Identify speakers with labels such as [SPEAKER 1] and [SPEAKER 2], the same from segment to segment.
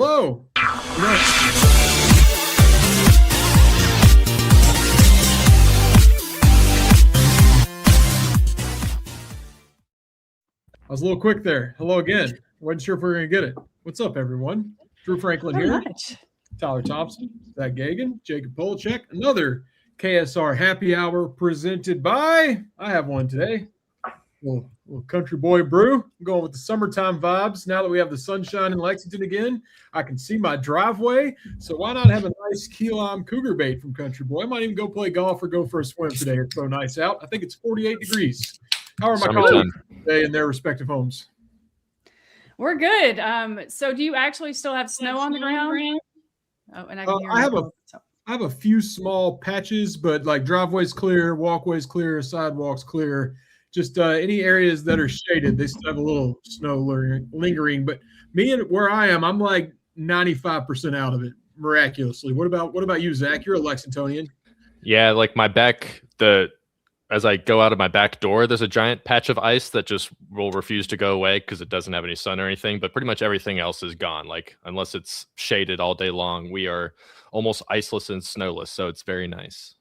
[SPEAKER 1] Hello. I was a little quick there. Hello again. Wasn't sure if we were going to get it. What's up, everyone? Drew Franklin here. Tyler Thompson, Zach Gagan, Jacob Polachek. Another KSR happy hour presented by, I have one today, little country boy brew. I'm going with the summertime vibes. Now that we have the sunshine in Lexington again, I can see my driveway. So why not have a nice key lime cougar bait from Country Boy? I might even go play golf or go for a swim today. It's so nice out. I think it's 48 degrees. How are my colleagues today in their respective homes?
[SPEAKER 2] We're good. So do you actually still have snow on the ground? Oh, and I can hear
[SPEAKER 1] I have a few small patches, but like driveways clear, walkways clear, sidewalks clear. Just any areas that are shaded, they still have a little snow lingering. But me and where I am, I'm like 95% out of it miraculously. What about you, Zach? You're a Lexingtonian.
[SPEAKER 3] Yeah, like my back, as I go out of my back door, there's a giant patch of ice that just will refuse to go away because it doesn't have any sun or anything. But pretty much everything else is gone. Like unless it's shaded all day long, we are almost iceless and snowless. So it's very nice.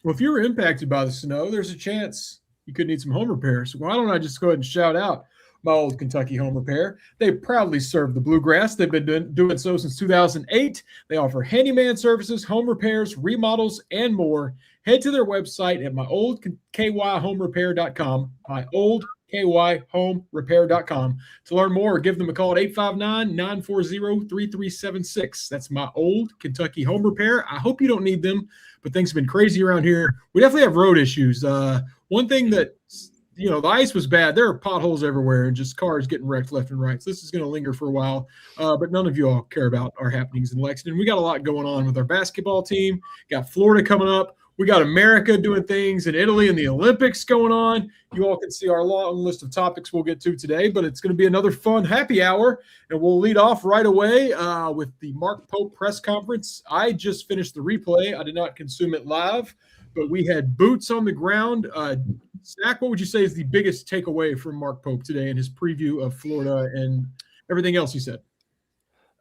[SPEAKER 1] Well, if you were impacted by the snow, there's a chance you could need some home repair. So why don't I just go ahead and shout out my old Kentucky Home Repair. They proudly serve the Bluegrass. They've been doing so since 2008. They offer handyman services, home repairs, remodels, and more. Head to their website at myoldkyhomerepair.com, myoldkyhomerepair.com to learn more or give them a call at 859-940-3376. That's My Old Kentucky Home Repair. I hope you don't need them, but things have been crazy around here. We definitely have road issues. One thing that, the ice was bad. There are potholes everywhere and just cars getting wrecked left and right. So this is going to linger for a while. But none of you all care about our happenings in Lexington. We got a lot going on with our basketball team. Got Florida coming up. We got America doing things in Italy and the Olympics going on. You all can see our long list of topics we'll get to today, but it's going to be another fun happy hour. And we'll lead off right away with the Mark Pope press conference. I just finished the replay. I did not consume it live, but we had boots on the ground. Zach, what would you say is the biggest takeaway from Mark Pope today in his preview of Florida and everything else he said?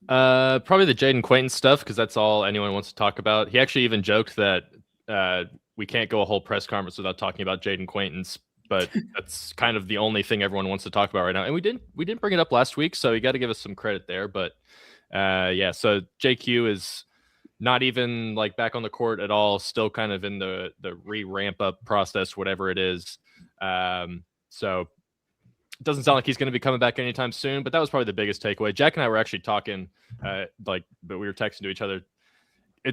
[SPEAKER 3] Probably the Jaden Quainton stuff, because that's all anyone wants to talk about. He actually even joked that we can't go a whole press conference without talking about Jaden Quainton's, but that's kind of the only thing everyone wants to talk about right now. And we didn't bring it up last week, so you got to give us some credit there. But so JQ is not even like back on the court at all, still kind of in the re-ramp up process, whatever it is. So it doesn't sound like he's going to be coming back anytime soon, but that was probably the biggest takeaway. Jack and I were actually talking, but we were texting to each other.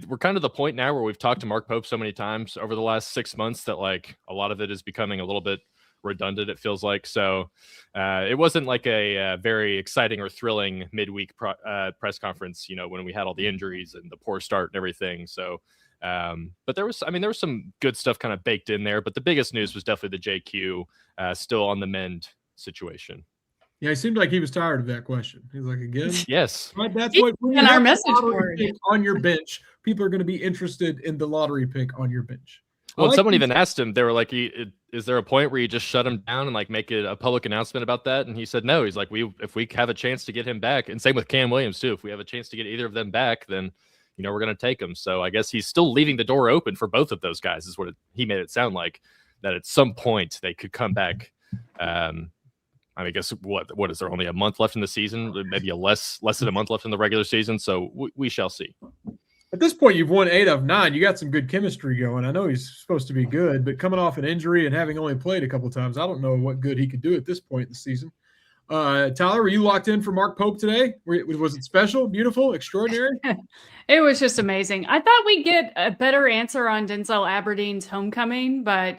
[SPEAKER 3] We're kind of the point now where we've talked to Mark Pope so many times over the last 6 months that like a lot of it is becoming a little bit redundant, it feels like. So it wasn't like a very exciting or thrilling midweek press conference, when we had all the injuries and the poor start and everything. So but there was some good stuff kind of baked in there, but the biggest news was definitely the JQ still on the mend situation.
[SPEAKER 1] Yeah, he seemed like he was tired of that question. He's like, again?
[SPEAKER 3] Yes.
[SPEAKER 1] Right, that's what
[SPEAKER 2] when our message board
[SPEAKER 1] on your bench, people are going to be interested in the lottery pick on your bench.
[SPEAKER 3] Well, someone even asked him, they were like, is there a point where you just shut him down and like make it a public announcement about that? And he said, no. He's like, if we have a chance to get him back, and same with Cam Williams too, if we have a chance to get either of them back, then, we're going to take them. So I guess he's still leaving the door open for both of those guys is what he made it sound like, that at some point they could come back. I guess what is there, only a month left in the season? Maybe less than a month left in the regular season. So we shall see.
[SPEAKER 1] At this point, you've won 8 of 9. You got some good chemistry going. I know he's supposed to be good, but coming off an injury and having only played a couple of times, I don't know what good he could do at this point in the season. Tyler, were you locked in for Mark Pope today? Was it special, beautiful, extraordinary?
[SPEAKER 2] It was just amazing. I thought we'd get a better answer on Denzel Aberdeen's homecoming, but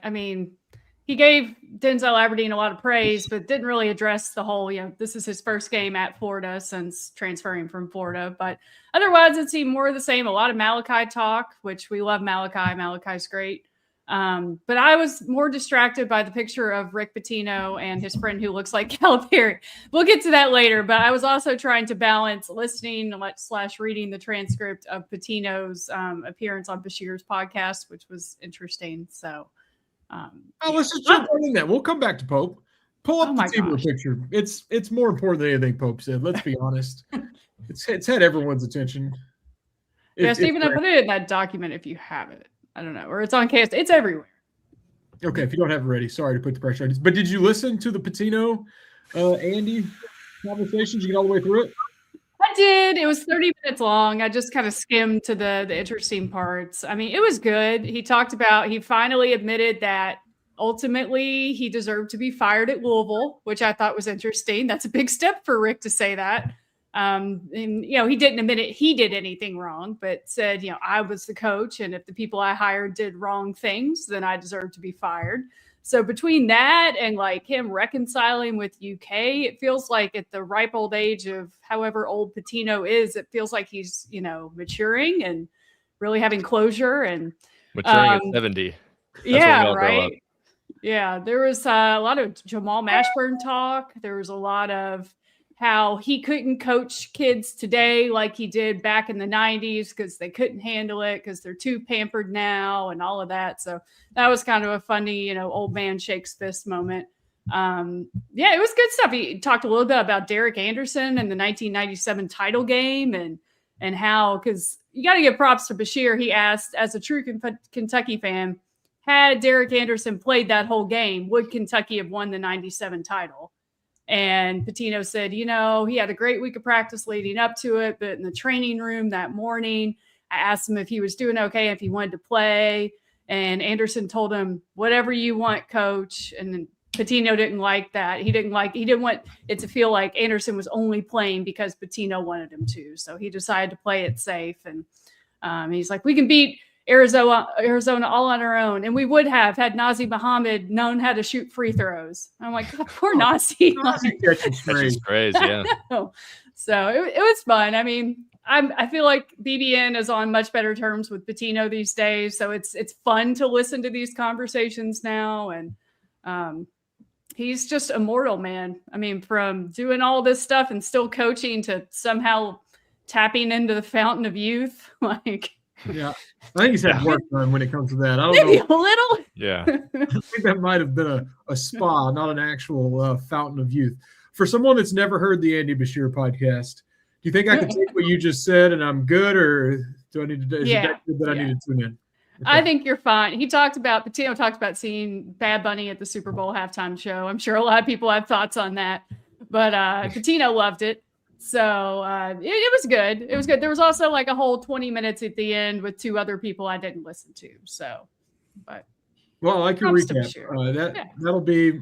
[SPEAKER 2] he gave Denzel Aberdeen a lot of praise, but didn't really address the whole, this is his first game at Florida since transferring from Florida. But otherwise, it seemed more of the same. A lot of Malachi talk, which we love Malachi. Malachi's great. But I was more distracted by the picture of Rick Pitino and his friend who looks like Calipari. We'll get to that later. But I was also trying to balance listening / reading the transcript of Pitino's appearance on Bashir's podcast, which was interesting. So.
[SPEAKER 1] Let's just jump right in that. We'll come back to Pope. Pull up the Tebow picture. It's more important than anything Pope said. Let's be honest. It's had everyone's attention.
[SPEAKER 2] Yeah, Stephen, I put it in that document if you have it. I don't know, or it's on KSR. It's everywhere.
[SPEAKER 1] Okay, if you don't have it ready, sorry to put the pressure on you. But did you listen to the Pitino, Andy conversations? You get all the way through it?
[SPEAKER 2] I did. It was 30 minutes long. I just kind of skimmed to the interesting parts. I mean, it was good. He finally admitted that ultimately he deserved to be fired at Louisville, which I thought was interesting. That's a big step for Rick to say that. And, he didn't admit it, he did anything wrong, but said, I was the coach, and if the people I hired did wrong things, then I deserve to be fired. So between that and like him reconciling with UK, it feels like at the ripe old age of however old Pitino is, it feels like he's, maturing and really having closure and
[SPEAKER 3] maturing at 70.
[SPEAKER 2] Yeah, right. Yeah, there was a lot of Jamal Mashburn talk. There was a lot of how he couldn't coach kids today like he did back in the 90s because they couldn't handle it because they're too pampered now and all of that. So that was kind of a funny, old man shakes fist moment. Yeah, it was good stuff. He talked a little bit about Derek Anderson and the 1997 title game and how, because you got to give props to Bashir. He asked, as a true Kentucky fan, had Derek Anderson played that whole game, would Kentucky have won the 97 title? And Pitino said, he had a great week of practice leading up to it, but in the training room that morning, I asked him if he was doing okay, if he wanted to play. And Anderson told him, whatever you want, coach. And then Pitino didn't like that. He didn't want it to feel like Anderson was only playing because Pitino wanted him to. So he decided to play it safe. And he's like, we can beat Arizona all on our own. And we would have had Nazi Muhammad known how to shoot free throws. I'm like, God, poor Nazi.
[SPEAKER 3] That's just crazy, yeah.
[SPEAKER 2] So it was fun. I mean, I feel like BBN is on much better terms with Pitino these days. So it's fun to listen to these conversations now. And he's just immortal, man. I mean, from doing all this stuff and still coaching to somehow tapping into the fountain of youth, like.
[SPEAKER 1] Yeah, I think he's had work done when it comes to that. I don't
[SPEAKER 2] Maybe
[SPEAKER 1] know.
[SPEAKER 2] a little.
[SPEAKER 3] Yeah.
[SPEAKER 1] I think that might have been a spa, not an actual fountain of youth. For someone that's never heard the Andy Bashir podcast, do you think I could take what you just said and I'm good, or do I need to? Is it that good that I need to tune in? Okay.
[SPEAKER 2] I think you're fine. Pitino talked about seeing Bad Bunny at the Super Bowl halftime show. I'm sure a lot of people have thoughts on that, but Pitino loved it. So it was good. It was good. There was also like a whole 20 minutes at the end with two other people I didn't listen to. So, but
[SPEAKER 1] well, I like your recap.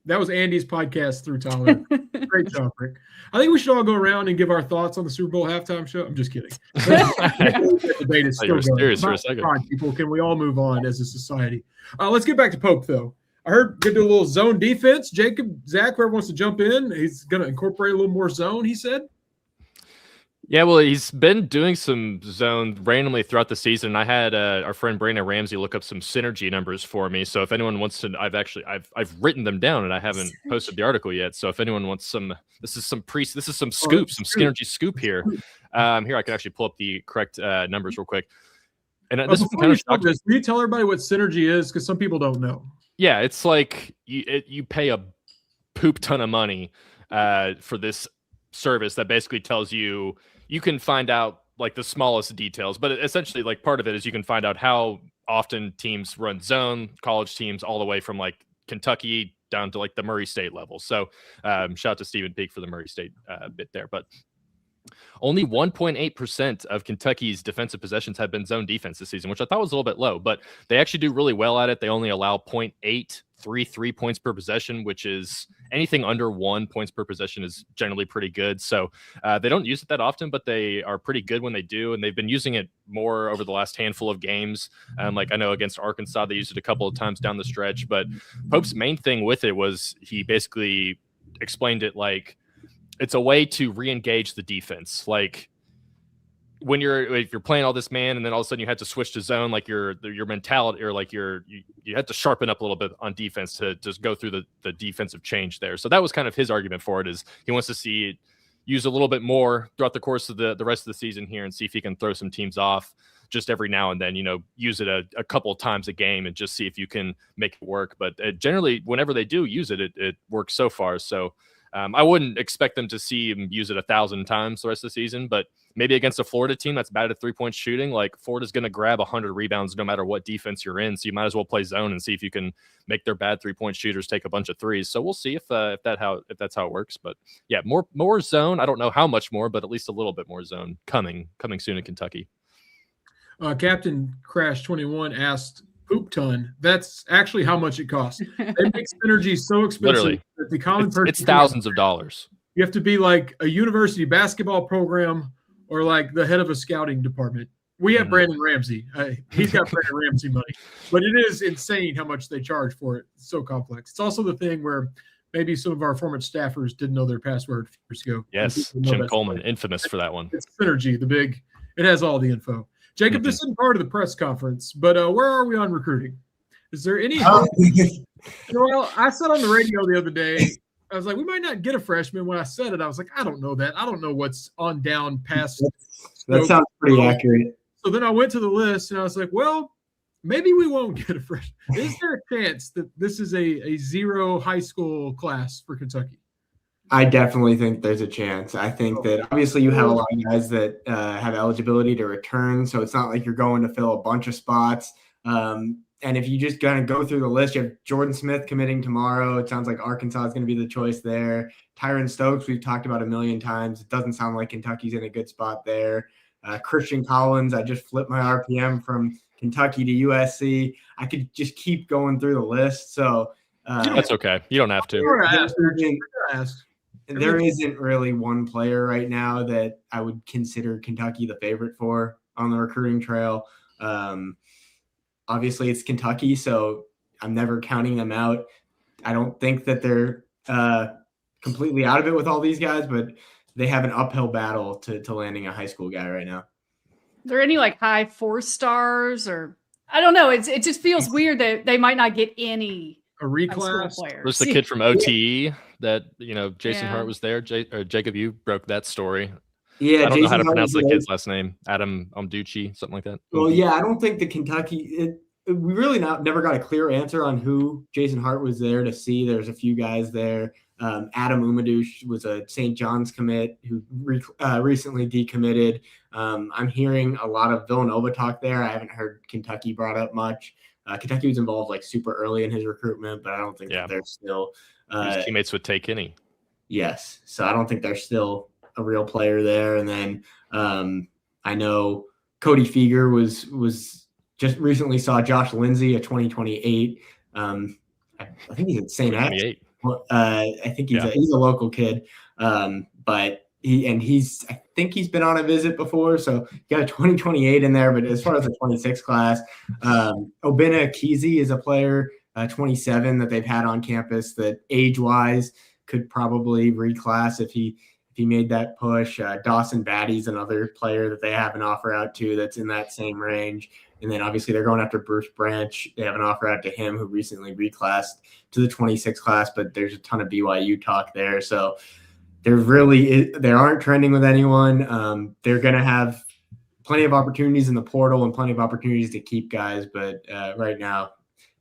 [SPEAKER 1] That was Andy's podcast through Tyler. Great job, Rick. I think we should all go around and give our thoughts on the Super Bowl halftime show. I'm just kidding. The debate is still going.
[SPEAKER 3] For a second.
[SPEAKER 1] People, can we all move on as a society? Let's get back to Pope though. I heard we do a little zone defense. Jacob, Zach, whoever wants to jump in, he's going to incorporate a little more zone, he said.
[SPEAKER 3] Yeah, well, he's been doing some zone randomly throughout the season. I had our friend Brandon Ramsey look up some synergy numbers for me. So if anyone wants to, I've written them down and I haven't posted the article yet. So if anyone wants this is some scoop, some synergy scoop here. Here I can actually pull up the correct numbers real quick. And this is kind of
[SPEAKER 1] shocking. Will you tell everybody what synergy is? Because some people don't know.
[SPEAKER 3] Yeah, it's like you pay a poop ton of money for this service that basically tells you can find out like the smallest details, but essentially like part of it is you can find out how often teams run zone, college teams, all the way from like Kentucky down to like the Murray State level. So shout out to Stephen Peak for the Murray State bit there, but only 1.8% of Kentucky's defensive possessions have been zone defense this season, which I thought was a little bit low, but they actually do really well at it. They only allow 0.833 points per possession, which is anything under 1 points per possession is generally pretty good. So they don't use it that often, but they are pretty good when they do. And they've been using it more over the last handful of games. Like I know against Arkansas, they used it a couple of times down the stretch, but Pope's main thing with it was he basically explained it like, it's a way to re-engage the defense. Like if you're playing all this man and then all of a sudden you had to switch to zone, like your mentality or like you had to sharpen up a little bit on defense to just go through the defensive change there. So that was kind of his argument for it, is he wants to see it used a little bit more throughout the course of the rest of the season here and see if he can throw some teams off just every now and then, use it a couple of times a game and just see if you can make it work. But generally, whenever they do use it, it works so far. So I wouldn't expect them to see him use it 1,000 times the rest of the season, but maybe against a Florida team that's bad at 3-point shooting, like Florida's going to grab 100 rebounds no matter what defense you're in. So you might as well play zone and see if you can make their bad 3-point shooters take a bunch of threes. So we'll see if that's how it works. But yeah, more zone. I don't know how much more, but at least a little bit more zone coming soon in Kentucky.
[SPEAKER 1] Captain Crash 21 asked poop ton. That's actually how much it costs. They make Synergy so expensive
[SPEAKER 3] Literally,
[SPEAKER 1] that the common person,
[SPEAKER 3] it's thousands of dollars.
[SPEAKER 1] You have to be like a university basketball program or like the head of a scouting department. We have Brandon Ramsey. He's got Brandon Ramsey money, but it is insane how much they charge for it. It's so complex. It's also the thing where maybe some of our former staffers didn't know their password a few years ago.
[SPEAKER 3] Yes, Jim Coleman, infamous for that one.
[SPEAKER 1] It's Synergy, it has all the info. Jacob, this isn't part of the press conference, but where are we on recruiting? Is there any hope? Well, I said on the radio the other day, I was like, we might not get a freshman. When I said it, I was like, I don't know that. I don't know what's on down past.
[SPEAKER 4] That sounds pretty accurate.
[SPEAKER 1] So then I went to the list, and I was like, well, maybe we won't get a freshman. Is there a chance that this is a zero high school class for Kentucky?
[SPEAKER 4] I definitely think there's a chance. I think that obviously you have a lot of guys that have eligibility to return, so it's not like you're going to fill a bunch of spots. And if you just kind of go through the list, you have Jordan Smith committing tomorrow. It sounds like Arkansas is going to be the choice there. Tyron Stokes, we've talked about a million times. It doesn't sound like Kentucky's in a good spot there. Christian Collins, I just flipped my RPM from Kentucky to USC. I could just keep going through the list. So
[SPEAKER 3] that's okay. You don't have to.
[SPEAKER 4] There isn't really one player right now that I would consider Kentucky the favorite for on the recruiting trail. Obviously, it's Kentucky, so I'm never counting them out. I don't think that they're completely out of it with all these guys, but they have an uphill battle to landing a high school guy right now.
[SPEAKER 2] Are there any like high 4-stars or I don't know? It just feels weird that they might not get any
[SPEAKER 1] a reclass.
[SPEAKER 3] There's the kid from OTE that Jason Hart was there. Jacob, you broke that story.
[SPEAKER 4] Yeah,
[SPEAKER 3] I don't know how to pronounce that kid's last name. Adam Omducci, something like that.
[SPEAKER 4] Well, yeah, I don't think the Kentucky. We really never got a clear answer on who Jason Hart was there to see. There's a few guys there. Adam Umadush was a St. John's commit who recently decommitted. I'm hearing a lot of Villanova talk there. I haven't heard Kentucky brought up much. Kentucky was involved like super early in his recruitment, but I don't think that they're still.
[SPEAKER 3] His teammates would take any.
[SPEAKER 4] Yes, so I don't think they're still a real player there. And then I know Cody Feger was just recently saw Josh Lindsay, a 2028. I think he's at St. X. I think he's a local kid, but I think he's been on a visit before, so you got a 2028 in there. But as far as the 26 class, Obinna Kesey is a player, 27 that they've had on campus that age-wise could probably reclass if he made that push. Dawson Batty's another player that they have an offer out to that's in that same range. And then obviously they're going after Bruce Branch. They have an offer out to him who recently reclassed to the 26 class, but there's a ton of BYU talk there. So they aren't trending with anyone. They're going to have plenty of opportunities in the portal and plenty of opportunities to keep guys. But right now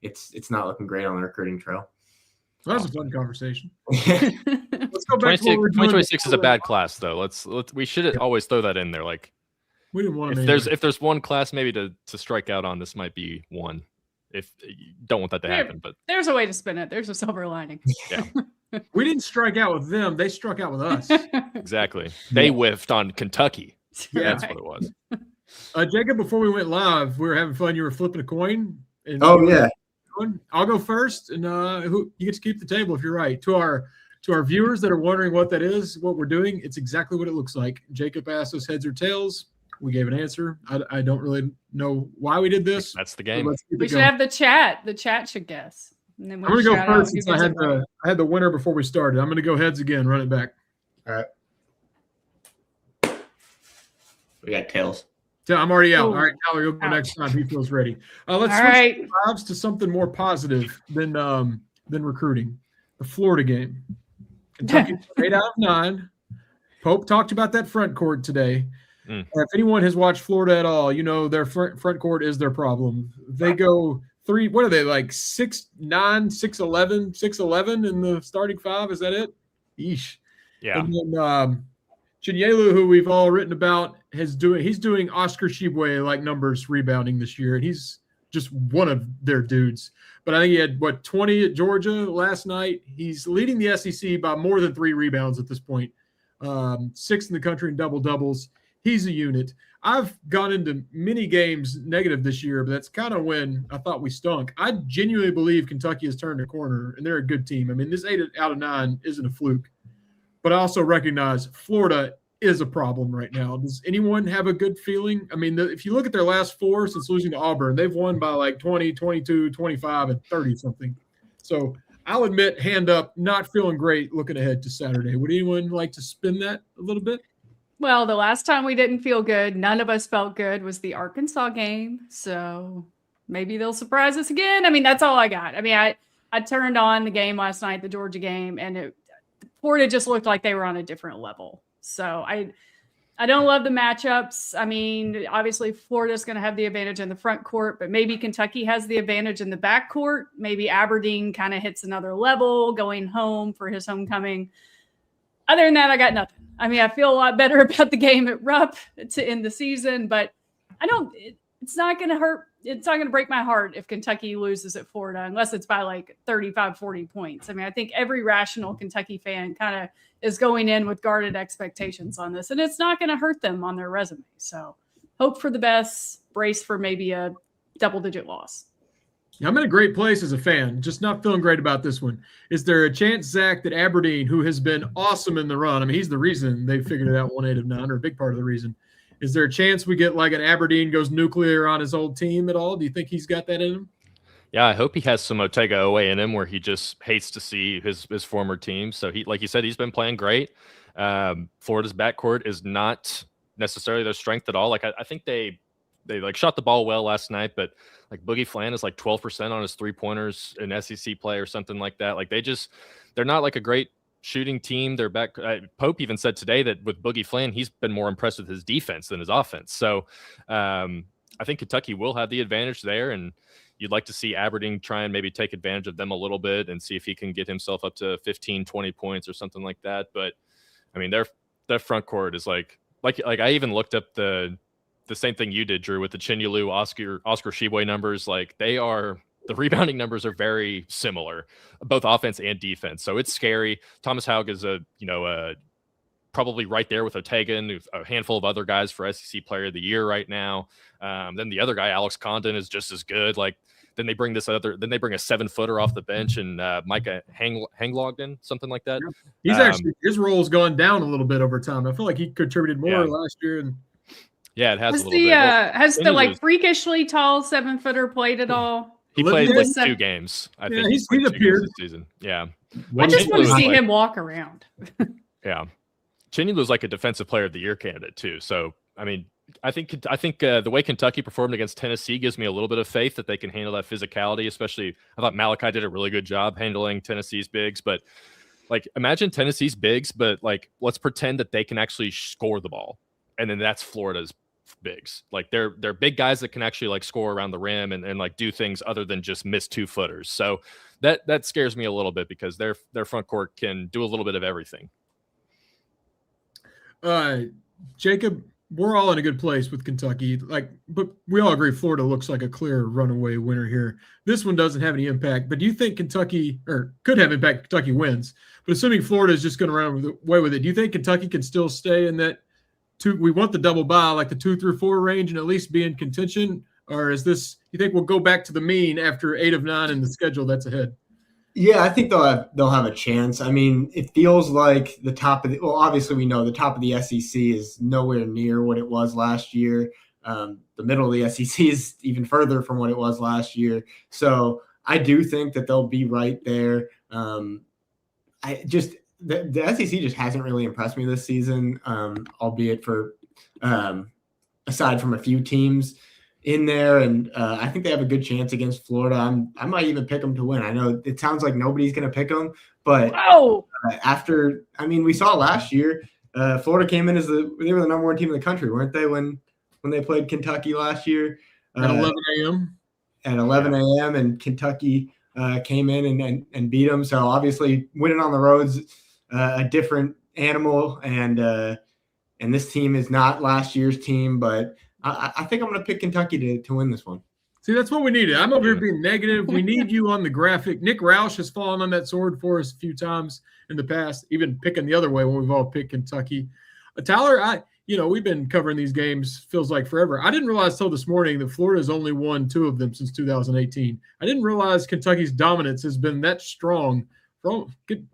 [SPEAKER 4] it's not looking great on the recruiting trail.
[SPEAKER 1] Well, that was a fun conversation. Let's go back.
[SPEAKER 3] 2026 is a bad class, though. We should always throw that in there. Like,
[SPEAKER 1] we didn't want to.
[SPEAKER 3] If there's one class maybe to strike out on, this might be one. If you don't want that to happen, but
[SPEAKER 2] there's a way to spin it. There's a silver lining.
[SPEAKER 3] Yeah,
[SPEAKER 1] we didn't strike out with them; they struck out with us.
[SPEAKER 3] Exactly. They whiffed on Kentucky. Yeah, that's what it was.
[SPEAKER 1] Jacob, before we went live, we were having fun. You were flipping a coin. I'll go first, and you get to keep the table if you're right. To our viewers that are wondering what that is, what we're doing, it's exactly what it looks like. Jacob asked us heads or tails. We gave an answer. I don't really know why we did this.
[SPEAKER 3] That's the game.
[SPEAKER 2] We should have the chat. The chat should guess. And then
[SPEAKER 1] I'm going to go first since I had the winner before we started. I'm going to go heads again. Run it back.
[SPEAKER 4] All right. We got tails.
[SPEAKER 1] I'm already out.
[SPEAKER 2] Ooh.
[SPEAKER 1] All right, Tyler, you'll go next time. He feels ready. Let's switch vibes to something more positive than recruiting. The Florida game. Kentucky 8 out of 9. Pope talked about that front court today. If anyone has watched Florida at all, their front court is their problem. They go 3. What are they like? 6'9", 6'11", 6'11" in the starting 5. Is that it? Eesh.
[SPEAKER 3] Yeah.
[SPEAKER 1] And then Chinyelu, who we've all written about, he's doing Oscar Tshiebwe-like numbers rebounding this year, and he's just one of their dudes. But I think he had, 20 at Georgia last night. He's leading the SEC by more than 3 rebounds at this point. 6th in the country in double-doubles. He's a unit. I've gone into many games negative this year, but that's kind of when I thought we stunk. I genuinely believe Kentucky has turned a corner, and they're a good team. I mean, this 8 out of 9 isn't a fluke. But I also recognize Florida is a problem right now. Does anyone have a good feeling? I mean, if you look at their last 4 since losing to Auburn, they've won by like 20, 22, 25, and 30-something. So I'll admit, hand up, not feeling great looking ahead to Saturday. Would anyone like to spin that a little bit?
[SPEAKER 2] Well, the last time we didn't feel good, none of us felt good, was the Arkansas game. So maybe they'll surprise us again. I mean, that's all I got. I mean, I turned on the game last night, the Georgia game, and Florida just looked like they were on a different level. So I don't love the matchups. I mean, obviously Florida's going to have the advantage in the front court, but maybe Kentucky has the advantage in the back court. Maybe Aberdeen kind of hits another level going home for his homecoming. Other than that, I got nothing. I mean, I feel a lot better about the game at Rupp to end the season, but it's not going to hurt. It's not going to break my heart if Kentucky loses at Florida, unless it's by like 35, 40 points. I mean, I think every rational Kentucky fan kind of is going in with guarded expectations on this, and it's not going to hurt them on their resume. So hope for the best, brace for maybe a double-digit loss.
[SPEAKER 1] I'm in a great place as a fan, just not feeling great about this one. Is there a chance, Zach, that Aberdeen, who has been awesome in the run, I mean, he's the reason they figured it out 1 8 of 9, or a big part of the reason. Is there a chance we get like an Aberdeen goes nuclear on his old team at all? Do you think he's got that in him?
[SPEAKER 3] Yeah, I hope he has some Otega Owe in him where he just hates to see his former team. So he, like you said, he's been playing great. Florida's backcourt is not necessarily their strength at all. Like I think they like shot the ball well last night, but like Boogie Flan is like 12% on his 3-pointers in SEC play or something like that. Like they're not like a great shooting team. They're back. Pope even said today that with Boogie Flan, he's been more impressed with his defense than his offense. So I think Kentucky will have the advantage there, and you'd like to see Aberdeen try and maybe take advantage of them a little bit and see if he can get himself up to 15, 20 points or something like that. But I mean, their front court is like I even looked up the same thing you did, Drew, with the Chinyelu, Oscar Tshiebwe numbers. Like the rebounding numbers are very similar, both offense and defense. So it's scary. Thomas Haug is probably right there with Otega and a handful of other guys for SEC Player of the Year right now. Then the other guy, Alex Condon, is just as good. Like then they bring a 7-footer off the bench and Micah Hanglogden, something like that.
[SPEAKER 1] Yeah. He's actually his role's gone down a little bit over time. I feel like he contributed more last year. And
[SPEAKER 3] yeah, it has a little
[SPEAKER 2] bit. Has the like freakishly tall 7-footer played at all?
[SPEAKER 3] He played like 2 games. I think
[SPEAKER 1] he's appeared
[SPEAKER 3] this season. Yeah,
[SPEAKER 2] I just want to see him walk around.
[SPEAKER 3] Yeah, Chinyelu is like a defensive player of the year candidate too. So I mean, I think the way Kentucky performed against Tennessee gives me a little bit of faith that they can handle that physicality. Especially, I thought Malachi did a really good job handling Tennessee's bigs. But like, imagine Tennessee's bigs, but like, let's pretend that they can actually score the ball, and then that's Florida's bigs. Like they're big guys that can actually like score around the rim and like do things other than just miss 2-footers. So that scares me a little bit because their front court can do a little bit of everything.
[SPEAKER 1] Jacob, we're all in a good place with Kentucky. But we all agree Florida looks like a clear runaway winner here. This one doesn't have any impact, but do you think Kentucky, or could have impact, Kentucky wins? But assuming Florida is just going to run away with it, do you think Kentucky can still stay in that we want the double bye, like the 2 through 4 range, and at least be in contention? Or is this, you think we'll go back to the mean after 8 of 9 in the schedule that's ahead?
[SPEAKER 4] Yeah, I think they'll have a chance. I mean, it feels like the top of obviously we know the top of the SEC is nowhere near what it was last year. The middle of the SEC is even further from what it was last year. So I do think that they'll be right there. The SEC just hasn't really impressed me this season, albeit for aside from a few teams in there. And I think they have a good chance against Florida. I might even pick them to win. I know it sounds like nobody's going to pick them, but we saw last year, Florida came in as they were the number 1 team in the country, weren't they, when they played Kentucky last year?
[SPEAKER 1] At 11 a.m.
[SPEAKER 4] At 11 a.m. and Kentucky came in and beat them. So obviously winning on the roads a different animal, and this team is not last year's team, but I think I'm going to pick Kentucky to win this one.
[SPEAKER 1] See, that's what we needed. I'm over here being negative. We need you on the graphic. Nick Roush has fallen on that sword for us a few times in the past, even picking the other way when we've all picked Kentucky. Tyler, we've been covering these games, feels like forever. I didn't realize till this morning that Florida's only won 2 of them since 2018. I didn't realize Kentucky's dominance has been that strong for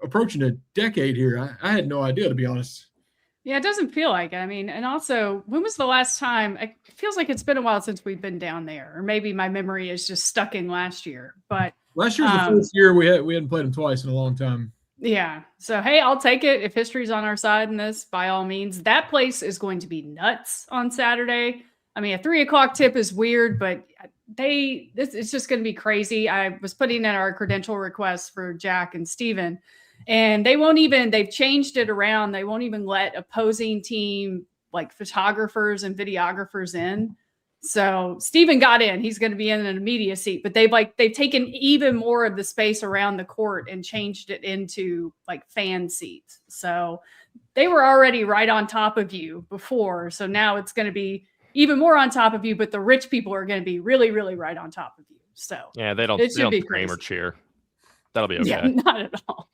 [SPEAKER 1] approaching a decade here. I had no idea, to be honest.
[SPEAKER 2] Yeah, it doesn't feel like it. I mean, and also, when was the last time? It feels like it's been a while since we've been down there, or maybe my memory is just stuck in last year. But
[SPEAKER 1] last year was the first year we hadn't played them twice in a long time.
[SPEAKER 2] Yeah. So, hey, I'll take it. If history's on our side in this, by all means. That place is going to be nuts on Saturday. I mean, a 3:00 tip is weird, but it's just going to be crazy. I was putting in our credential requests for Jack and Steven, and they've changed it around. They won't even let opposing team, like photographers and videographers in. So Steven got in. He's going to be in an immediate seat, but they've taken even more of the space around the court and changed it into like fan seats. So they were already right on top of you before. So now it's going to be even more on top of you, but the rich people are going to be really, really right on top of you. So
[SPEAKER 3] yeah, they don't scream or cheer. That'll be okay.
[SPEAKER 2] Yeah, not at all.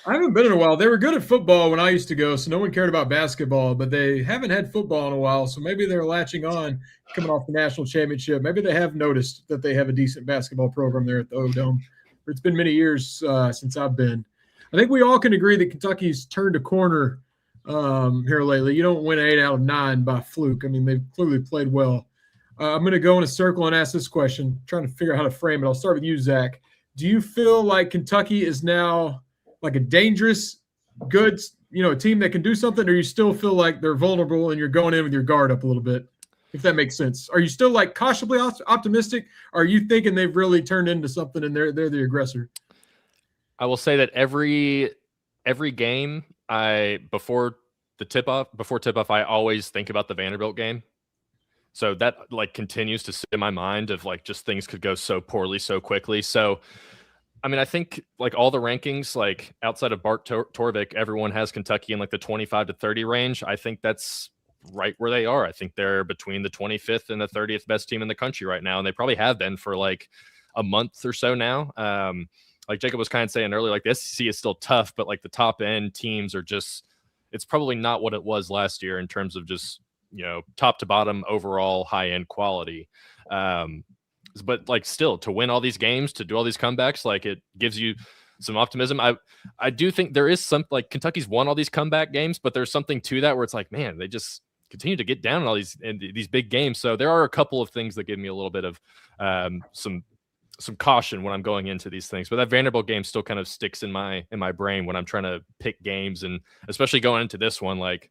[SPEAKER 1] I haven't been in a while. They were good at football when I used to go, so no one cared about basketball, but they haven't had football in a while, so maybe they're latching on coming off the national championship. Maybe they have noticed that they have a decent basketball program there at the O-Dome. It's been many years since I've been. I think we all can agree that Kentucky's turned a corner here lately. You don't win 8 out of 9 by fluke. I mean, they've clearly played well. I'm going to go in a circle and ask this question, trying to figure out how to frame it. I'll start with you, Zach. Do you feel like Kentucky is now like a dangerous, good, a team that can do something, or you still feel like they're vulnerable and you're going in with your guard up a little bit, if that makes sense? Are you still like cautiously optimistic? Or are you thinking they've really turned into something and they're the aggressor?
[SPEAKER 3] I will say that every game before tip-off, I always think about the Vanderbilt game. So that like continues to sit in my mind of like just things could go so poorly so quickly. So, I mean, I think like all the rankings, like outside of Bart Torvik, everyone has Kentucky in like the 25 to 30 range. I think that's right where they are. I think they're between the 25th and the 30th best team in the country right now. And they probably have been for like a month or so now. Like Jacob was kind of saying earlier, like the SEC is still tough, but like the top end teams are just, it's probably not what it was last year in terms of just, top to bottom overall high end quality. But like still to win all these games, to do all these comebacks, like it gives you some optimism. I do think there is some, like Kentucky's won all these comeback games, but there's something to that where it's like, man, they just continue to get down in all these big games. So there are a couple of things that give me a little bit of some caution when I'm going into these things. But that Vanderbilt game still kind of sticks in my brain when I'm trying to pick games, and especially going into this one, like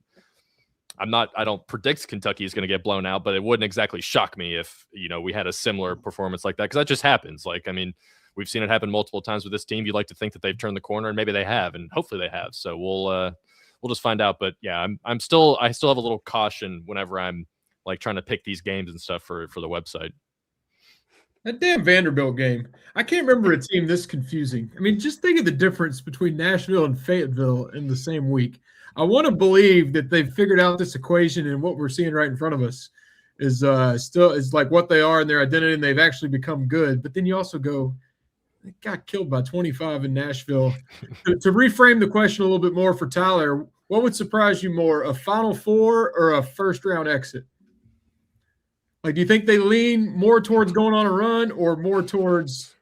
[SPEAKER 3] I don't predict Kentucky is going to get blown out, but it wouldn't exactly shock me if, we had a similar performance like that, because that just happens. Like, I mean, we've seen it happen multiple times with this team. You'd like to think that they've turned the corner, and maybe they have, and hopefully they have. So we'll just find out. But yeah, I still have a little caution whenever I'm like trying to pick these games and stuff for the website.
[SPEAKER 1] That damn Vanderbilt game. I can't remember a team this confusing. I mean, just think of the difference between Nashville and Fayetteville in the same week. I want to believe that they've figured out this equation, and what we're seeing right in front of us is still is like what they are and their identity, and they've actually become good. But then you also go, they got killed by 25 in Nashville. To reframe the question a little bit more for Tyler, what would surprise you more, a Final Four or a first-round exit? Like, do you think they lean more towards going on a run or more towards?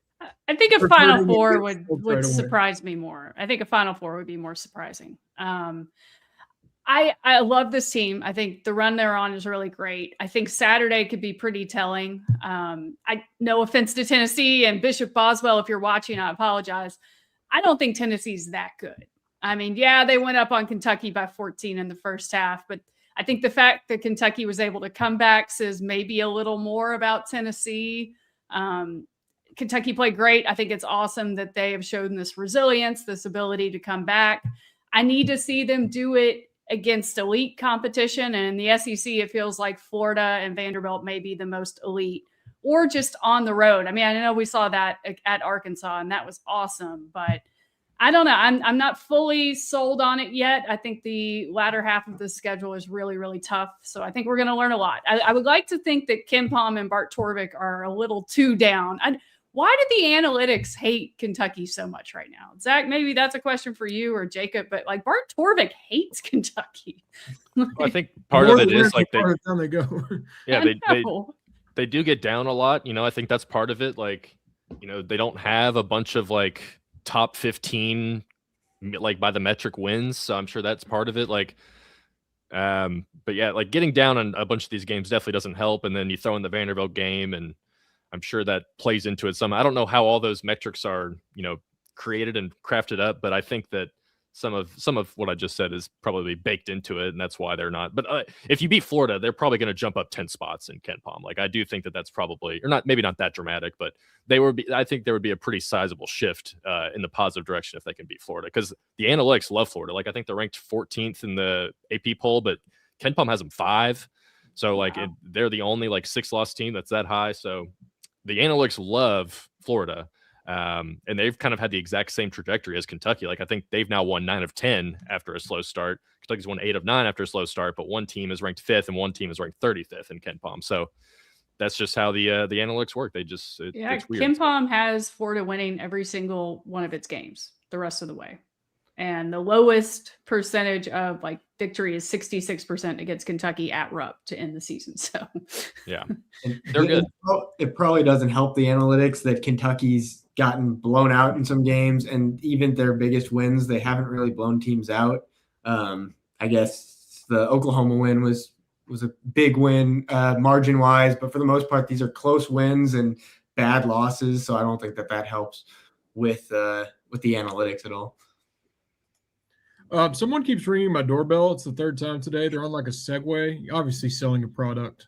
[SPEAKER 2] I think a Final Four would surprise me more. I think a Final Four would be more surprising. I love this team. I think the run they're on is really great. I think Saturday could be pretty telling. No offense to Tennessee and Bishop Boswell, if you're watching, I apologize. I don't think Tennessee's that good. I mean, yeah, they went up on Kentucky by 14 in the first half, but I think the fact that Kentucky was able to come back says maybe a little more about Tennessee. Kentucky played great. I think it's awesome that they have shown this resilience, this ability to come back. I need to see them do it against elite competition. And in the SEC, it feels like Florida and Vanderbilt may be the most elite, or just on the road. I mean, I know we saw that at Arkansas, and that was awesome, but I don't know. I'm not fully sold on it yet. I think the latter half of the schedule is really, really tough. So I think we're going to learn a lot. I would like to think that Ken Pom and Bart Torvik are a little too down. Why do the analytics hate Kentucky so much right now? Zach, maybe that's a question for you or Jacob, but like Bart Torvik hates Kentucky.
[SPEAKER 3] Well, I think part of it is like
[SPEAKER 1] they go.
[SPEAKER 3] Yeah, they do get down a lot. I think that's part of it. Like, they don't have a bunch of like top 15 like by the metric wins, so I'm sure that's part of it. Like, but yeah, like getting down on a bunch of these games definitely doesn't help. And then you throw in the Vanderbilt game, and I'm sure that plays into it some. I don't know how all those metrics are, created and crafted up, but I think that some of what I just said is probably baked into it, and that's why they're not. But if you beat Florida, they're probably going to jump up 10 spots in Ken Pom. Like, I do think that that's probably, or not, maybe not that dramatic, but I think there would be a pretty sizable shift in the positive direction if they can beat Florida, because the analytics love Florida. Like, I think they're ranked 14th in the AP poll, but Ken Pom has them 5. So like they're the only like 6-loss team that's that high. So the analytics love Florida. And they've kind of had the exact same trajectory as Kentucky. Like, I think they've now won 9 of 10 after a slow start. Kentucky's won 8 of 9 after a slow start, but one team is ranked 5th and one team is ranked 35th in Ken Pom. So that's just how the analytics work. It's weird.
[SPEAKER 2] Ken Pom has Florida winning every single one of its games the rest of the way. And the lowest percentage of like victory is 66% against Kentucky at Rupp to end the season. So
[SPEAKER 3] yeah, they're good.
[SPEAKER 4] It probably doesn't help the analytics that Kentucky's gotten blown out in some games, and even their biggest wins, they haven't really blown teams out. I guess the Oklahoma win was a big win margin wise, but for the most part, these are close wins and bad losses. So I don't think that helps with the analytics at all.
[SPEAKER 1] Someone keeps ringing my doorbell. It's the 3rd time today. They're on like a Segway, obviously selling a product.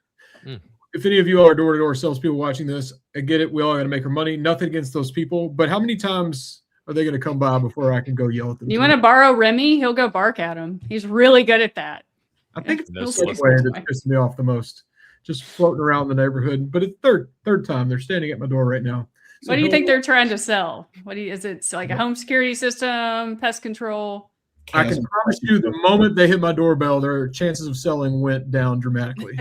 [SPEAKER 1] If any of you are door-to-door salespeople watching this, I get it. We all got to make our money. Nothing against those people. But how many times are they going to come by before I can go yell at them?
[SPEAKER 2] You want to borrow Remy? He'll go bark at him. He's really good at that.
[SPEAKER 1] I think it's the Segway that's pissing me off the most. Just floating around the neighborhood. But it's third time. They're standing at my door right now. So
[SPEAKER 2] what do you think they're trying to sell? Is it like a home security system, pest control?
[SPEAKER 1] I can promise you the moment they hit my doorbell, their chances of selling went down dramatically.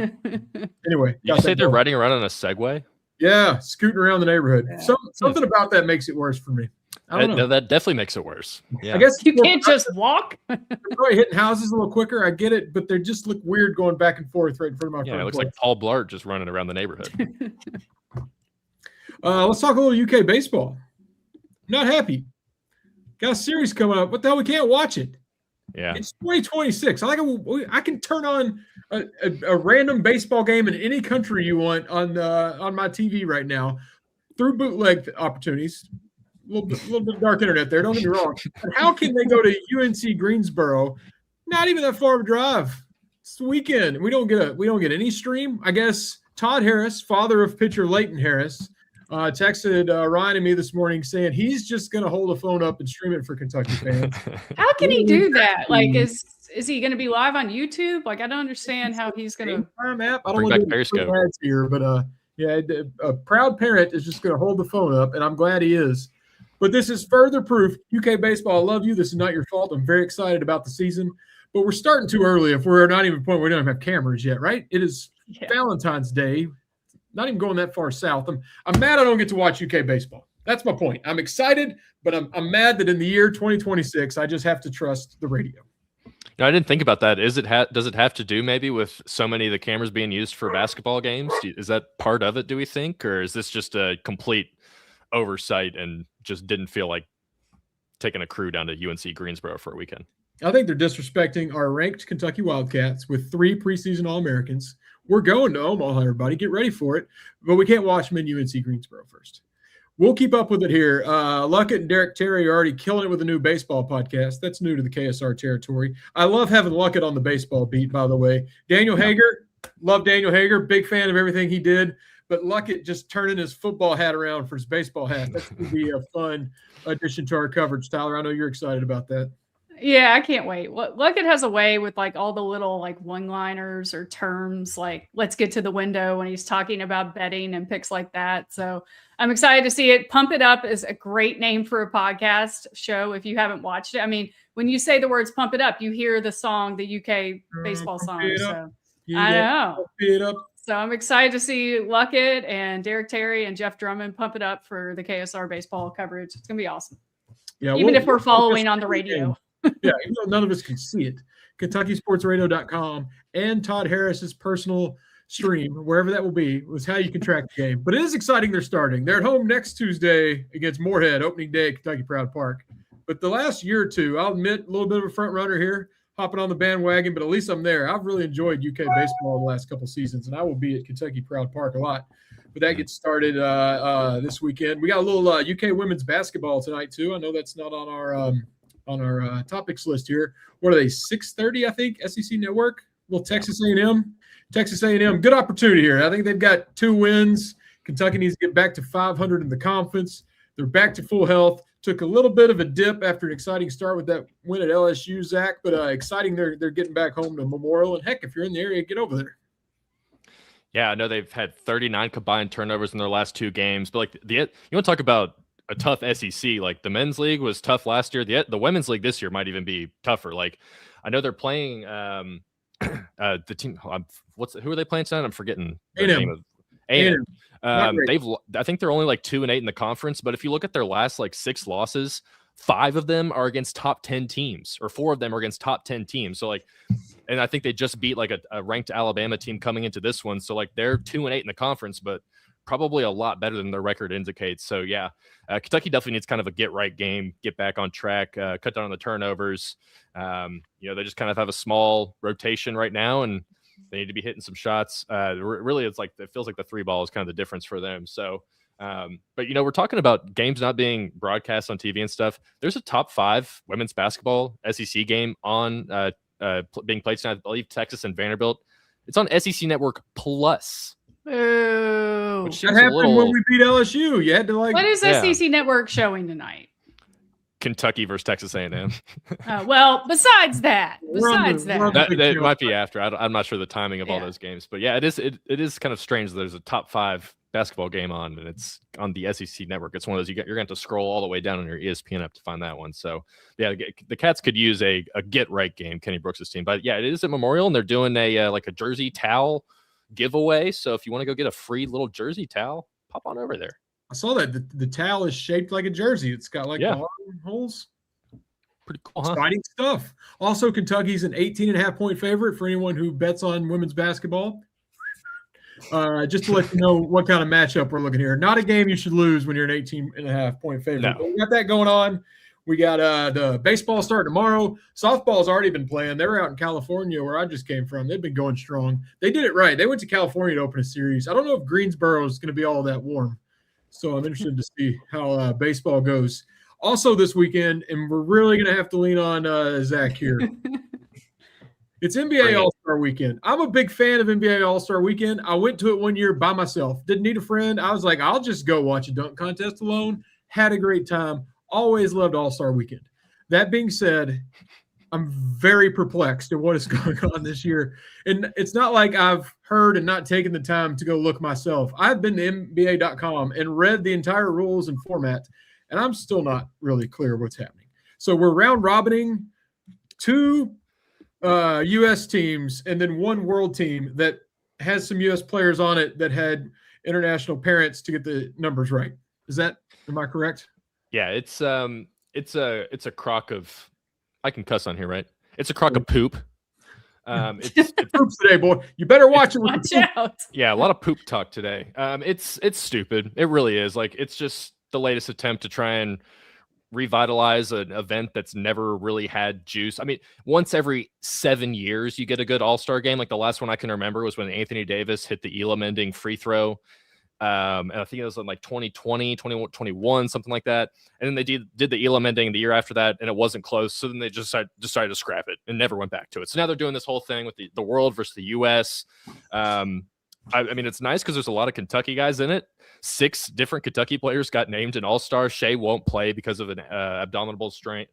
[SPEAKER 1] Anyway.
[SPEAKER 3] You say they're riding around on a Segway?
[SPEAKER 1] Yeah, scooting around the neighborhood.
[SPEAKER 2] Yeah.
[SPEAKER 1] Something about that makes it worse for me. I don't know.
[SPEAKER 3] No, that definitely makes it worse. Yeah.
[SPEAKER 1] I guess
[SPEAKER 2] you can't just walk.
[SPEAKER 1] They're probably hitting houses a little quicker. I get it, but they just look weird going back and forth right in front of my front.
[SPEAKER 3] Yeah, it looks like Paul Blart just running around the neighborhood.
[SPEAKER 1] Let's talk a little UK baseball. Not happy. Got a series coming up. What the hell? We can't watch it.
[SPEAKER 3] Yeah,
[SPEAKER 1] it's 2026. I can turn on a random baseball game in any country you want on my TV right now through bootleg opportunities. A little bit of dark internet there. Don't get me wrong. But how can they go to UNC Greensboro? Not even that far of a drive. It's the weekend. We don't get any stream. I guess Todd Harris, father of pitcher Leighton Harris, texted Ryan and me this morning saying he's just going to hold the phone up and stream it for Kentucky fans.
[SPEAKER 2] How can he do that? Like, is he going to be live on YouTube? Like, I don't understand how he's going to.
[SPEAKER 1] I don't want to
[SPEAKER 3] Periscope
[SPEAKER 1] here, but yeah, a proud parent is just going to hold the phone up, and I'm glad he is. But this is further proof. UK baseball, I love you. This is not your fault. I'm very excited about the season, but we're starting too early. If we're not even at the point where we don't have cameras yet, right? It is Valentine's Day. Not even going that far south. I'm mad I don't get to watch UK baseball. That's my point. I'm excited, but I'm mad that in the year 2026, I just have to trust the radio.
[SPEAKER 3] No, I didn't think about that. Does it have to do maybe with so many of the cameras being used for basketball games? Is that part of it, do we think? Or is this just a complete oversight and just didn't feel like taking a crew down to UNC Greensboro for a weekend?
[SPEAKER 1] I think they're disrespecting our ranked Kentucky Wildcats with 3 preseason All-Americans. We're going to Omaha, everybody. Get ready for it. But we can't watch them in UNC Greensboro first. We'll keep up with it here. Luckett and Derek Terry are already killing it with a new baseball podcast. That's new to the KSR territory. I love having Luckett on the baseball beat, by the way. Daniel Hager, love Daniel Hager. Big fan of everything he did. But Luckett just turning his football hat around for his baseball hat. That's going to be a fun addition to our coverage, Tyler. I know you're excited about that.
[SPEAKER 2] Yeah, I can't wait. Luckett has a way with like all the little like one-liners or terms like "let's get to the window" when he's talking about betting and picks like that. So I'm excited to see it. Pump It Up is a great name for a podcast show. If you haven't watched it, I mean, when you say the words "Pump It Up," you hear the song, the UK baseball song. So I know.
[SPEAKER 1] Pump it up.
[SPEAKER 2] So I'm excited to see Luckett and Derek Terry and Jeff Drummond pump it up for the KSR baseball coverage. It's gonna be awesome.
[SPEAKER 1] Yeah,
[SPEAKER 2] Even if we're following on the radio.
[SPEAKER 1] Yeah, even though none of us can see it. KentuckySportsRadio.com and Todd Harris's personal stream, wherever that will be, was how you can track the game. But it is exciting they're starting. They're at home next Tuesday against Moorhead, opening day at Kentucky Proud Park. But the last year or two, I'll admit, a little bit of a front runner here, hopping on the bandwagon, but at least I'm there. I've really enjoyed UK baseball the last couple seasons, and I will be at Kentucky Proud Park a lot. But that gets started this weekend. We got a little UK women's basketball tonight, too. I know that's not on our topics list here. What are they, 6:30, I think, SEC Network? Well, Texas A&M. Texas A&M, good opportunity here. I think they've got 2 wins. Kentucky needs to get back to 500 in the conference. They're back to full health. Took a little bit of a dip after an exciting start with that win at LSU, Zach, but exciting they're getting back home to Memorial. And, heck, if you're in the area, get over there.
[SPEAKER 3] Yeah, I know they've had 39 combined turnovers in their last 2 games. But, like, you want to talk about a tough SEC. Like, the men's league was tough last year. The women's league this year might even be tougher. Like, I know they're playing the team. Who are they playing tonight? I'm forgetting the name of A&M. I think they're only like 2-8 in the conference. But if you look at their last like 6 losses, 5 of them are against top 10 teams, or 4 of them are against top 10 teams. So like, and I think they just beat like a ranked Alabama team coming into this one. So like they're 2-8 in the conference, but probably a lot better than their record indicates. So yeah, Kentucky definitely needs kind of a get right game, get back on track, cut down on the turnovers. They just kind of have a small rotation right now, and they need to be hitting some shots. Really, it feels like the 3 ball is kind of the difference for them. So, but we're talking about games not being broadcast on TV and stuff. There's a top 5 women's basketball SEC game on being played tonight. I believe Texas and Vanderbilt. It's on SEC Network Plus.
[SPEAKER 2] Boo.
[SPEAKER 1] That happened when we beat LSU. You had to like.
[SPEAKER 2] What is SEC Network showing tonight?
[SPEAKER 3] Kentucky versus Texas A&M.
[SPEAKER 2] Well, besides that,
[SPEAKER 3] it might be after. I'm not sure the timing of all those games, but yeah, it is kind of strange that there's a top 5 basketball game on, and it's on the SEC Network. It's one of those you're going to have to scroll all the way down on your ESPN app to find that one. So yeah, the Cats could use a get right game, Kenny Brooks' team, but yeah, it is at Memorial, and they're doing a jersey towel giveaway. So if you want to go get a free little jersey towel, pop on over there.
[SPEAKER 1] I saw that the towel is shaped like a jersey. It's got like holes.
[SPEAKER 3] Pretty cool, huh?
[SPEAKER 1] Exciting stuff. Also, Kentucky's an 18.5-point favorite for anyone who bets on women's basketball. Just to let you know what kind of matchup we're looking here. Not a game you should lose when you're an 18.5-point favorite.
[SPEAKER 3] No.
[SPEAKER 1] But we got that going on. We got the baseball starting tomorrow. Softball's already been playing. They were out in California where I just came from. They've been going strong. They did it right. They went to California to open a series. I don't know if Greensboro is going to be all that warm. So I'm interested to see how baseball goes. Also this weekend, and we're really going to have to lean on Zach here. It's NBA All-Star Weekend. I'm a big fan of NBA All-Star Weekend. I went to it one year by myself. Didn't need a friend. I was like, I'll just go watch a dunk contest alone. Had a great time. Always loved All-Star Weekend. That being said, I'm very perplexed at what is going on this year. And it's not like I've heard and not taken the time to go look myself. I've been to NBA.com and read the entire rules and format, and I'm still not really clear what's happening. So we're round robining 2 U.S. teams and then 1 world team that has some U.S. players on it that had international parents to get the numbers right. Am I correct?
[SPEAKER 3] Yeah, it's a crock of, I can cuss on here, right? It's a crock of poop. It's
[SPEAKER 1] poops today, boy. You better watch it.
[SPEAKER 2] Watch out.
[SPEAKER 3] Yeah, a lot of poop talk today. It's stupid. It really is. Like, it's just the latest attempt to try and revitalize an event that's never really had juice. I mean, once every 7 years, you get a good All-Star game. Like the last one I can remember was when Anthony Davis hit the Elam-ending free throw. And I think it was in like 2020, 2021, something like that. And then they did the Elam ending the year after that, and it wasn't close. So then they just decided to scrap it and never went back to it. So now they're doing this whole thing with the world versus the U.S. I mean, it's nice because there's a lot of Kentucky guys in it. 6 different Kentucky players got named an All-Star. Shea won't play because of an abdominal strain.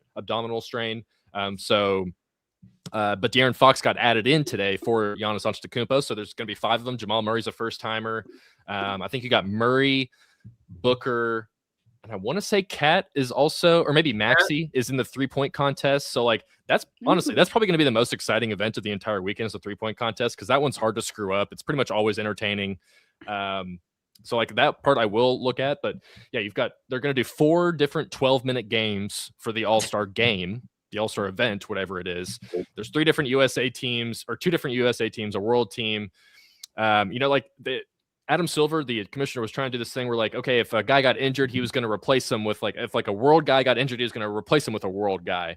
[SPEAKER 3] But De'Aaron Fox got added in today for Giannis Antetokounmpo, so there's going to be 5 of them. Jamal Murray's a first-timer. I think you got Murray, Booker, and I want to say Cat is also, or maybe Maxey is in the 3-point contest. So, like, that's honestly, that's probably going to be the most exciting event of the entire weekend is the 3-point contest, because that one's hard to screw up. It's pretty much always entertaining. So, like, that part I will look at. But, yeah, they're going to do 4 different 12-minute games for the All-Star game. The All-Star event, whatever it is. There's 3 different USA teams, or 2 different USA teams, a world team. Like Adam Silver, the commissioner, was trying to do this thing where, like, okay, if a guy got injured, he was going to replace him with, like, if like a world guy got injured, he was going to replace him with a world guy.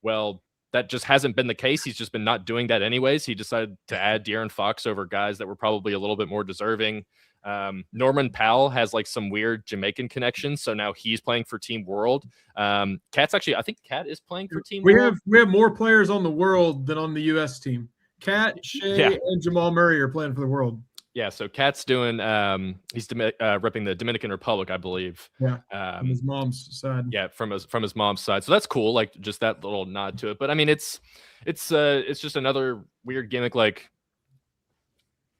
[SPEAKER 3] Well, that just hasn't been the case. He's just been not doing that anyways. He decided to add De'Aaron Fox over guys that were probably a little bit more deserving. Norman Powell has like some weird Jamaican connections, so now he's playing for Team World. Cat's actually, I think Cat is playing for Team World.
[SPEAKER 1] We have more players on the World than on the U.S. team. Cat, Shea, and Jamal Murray are playing for the World.
[SPEAKER 3] Yeah, so Cat's doing he's repping the Dominican Republic, I believe.
[SPEAKER 1] Yeah, from his mom's side.
[SPEAKER 3] Yeah, from his mom's side. So that's cool, like just that little nod to it. But I mean, it's just another weird gimmick. Like,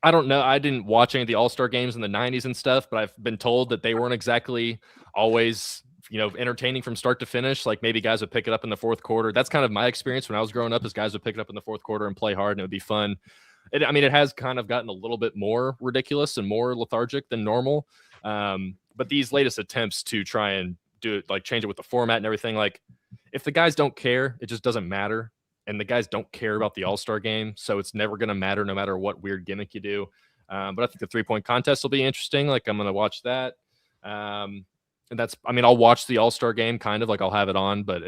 [SPEAKER 3] I don't know. I didn't watch any of the All-Star games in the 90s and stuff, but I've been told that they weren't exactly always, entertaining from start to finish. Like, maybe guys would pick it up in the fourth quarter. That's kind of my experience when I was growing up, is guys would pick it up in the fourth quarter and play hard, and it would be fun. It has kind of gotten a little bit more ridiculous and more lethargic than normal. But these latest attempts to try and do it, like change it with the format and everything, like, if the guys don't care, it just doesn't matter. And the guys don't care about the All-Star game, so it's never going to matter no matter what weird gimmick you do. But I think the 3-point contest will be interesting. Like, I'm going to watch that. And I'll watch the All-Star game, kind of, like, I'll have it on, but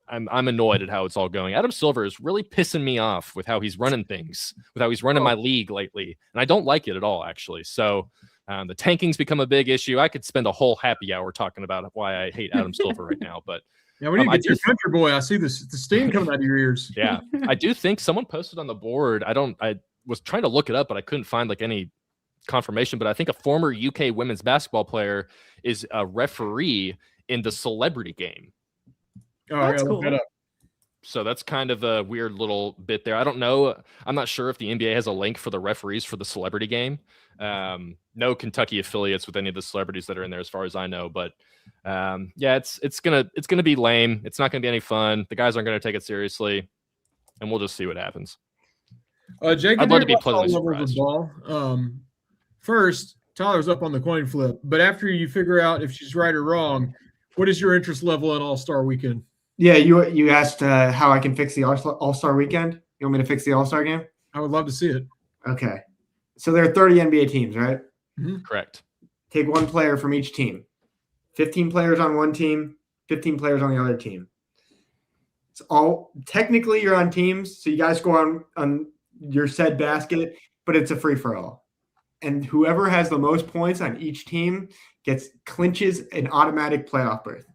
[SPEAKER 3] I'm annoyed at how it's all going. Adam Silver is really pissing me off with how he's running things, with how he's running my league lately. And I don't like it at all, actually. So the tanking's become a big issue. I could spend a whole happy hour talking about why I hate Adam Silver right now, but
[SPEAKER 1] yeah, we need to get your country boy. I see the steam coming out of your ears.
[SPEAKER 3] Yeah, I do think someone posted on the board. I was trying to look it up, but I couldn't find like any confirmation. But I think a former UK women's basketball player is a referee in the celebrity game.
[SPEAKER 1] Oh, that's cool. Look that up.
[SPEAKER 3] So that's kind of a weird little bit there. I don't know. I'm not sure if the NBA has a link for the referees for the celebrity game. No Kentucky affiliates with any of the celebrities that are in there, as far as I know. But it's gonna be lame. It's not gonna be any fun. The guys aren't gonna take it seriously, and we'll just see what happens.
[SPEAKER 1] Jake,
[SPEAKER 3] I'd love to be pleasantly surprised.
[SPEAKER 1] First, Tyler's up on the coin flip, but after you figure out if she's right or wrong, what is your interest level in All-Star Weekend?
[SPEAKER 4] Yeah, you asked how I can fix the All-Star Weekend. You want me to fix the All-Star game?
[SPEAKER 1] I would love to see it.
[SPEAKER 4] Okay. So there are 30 NBA teams, right?
[SPEAKER 1] Mm-hmm.
[SPEAKER 3] Correct.
[SPEAKER 4] Take one player from each team. 15 players on one team, 15 players on the other team. It's all technically you're on teams, so you guys go on your said basket, but it's a free-for-all. And whoever has the most points on each team clinches an automatic playoff berth.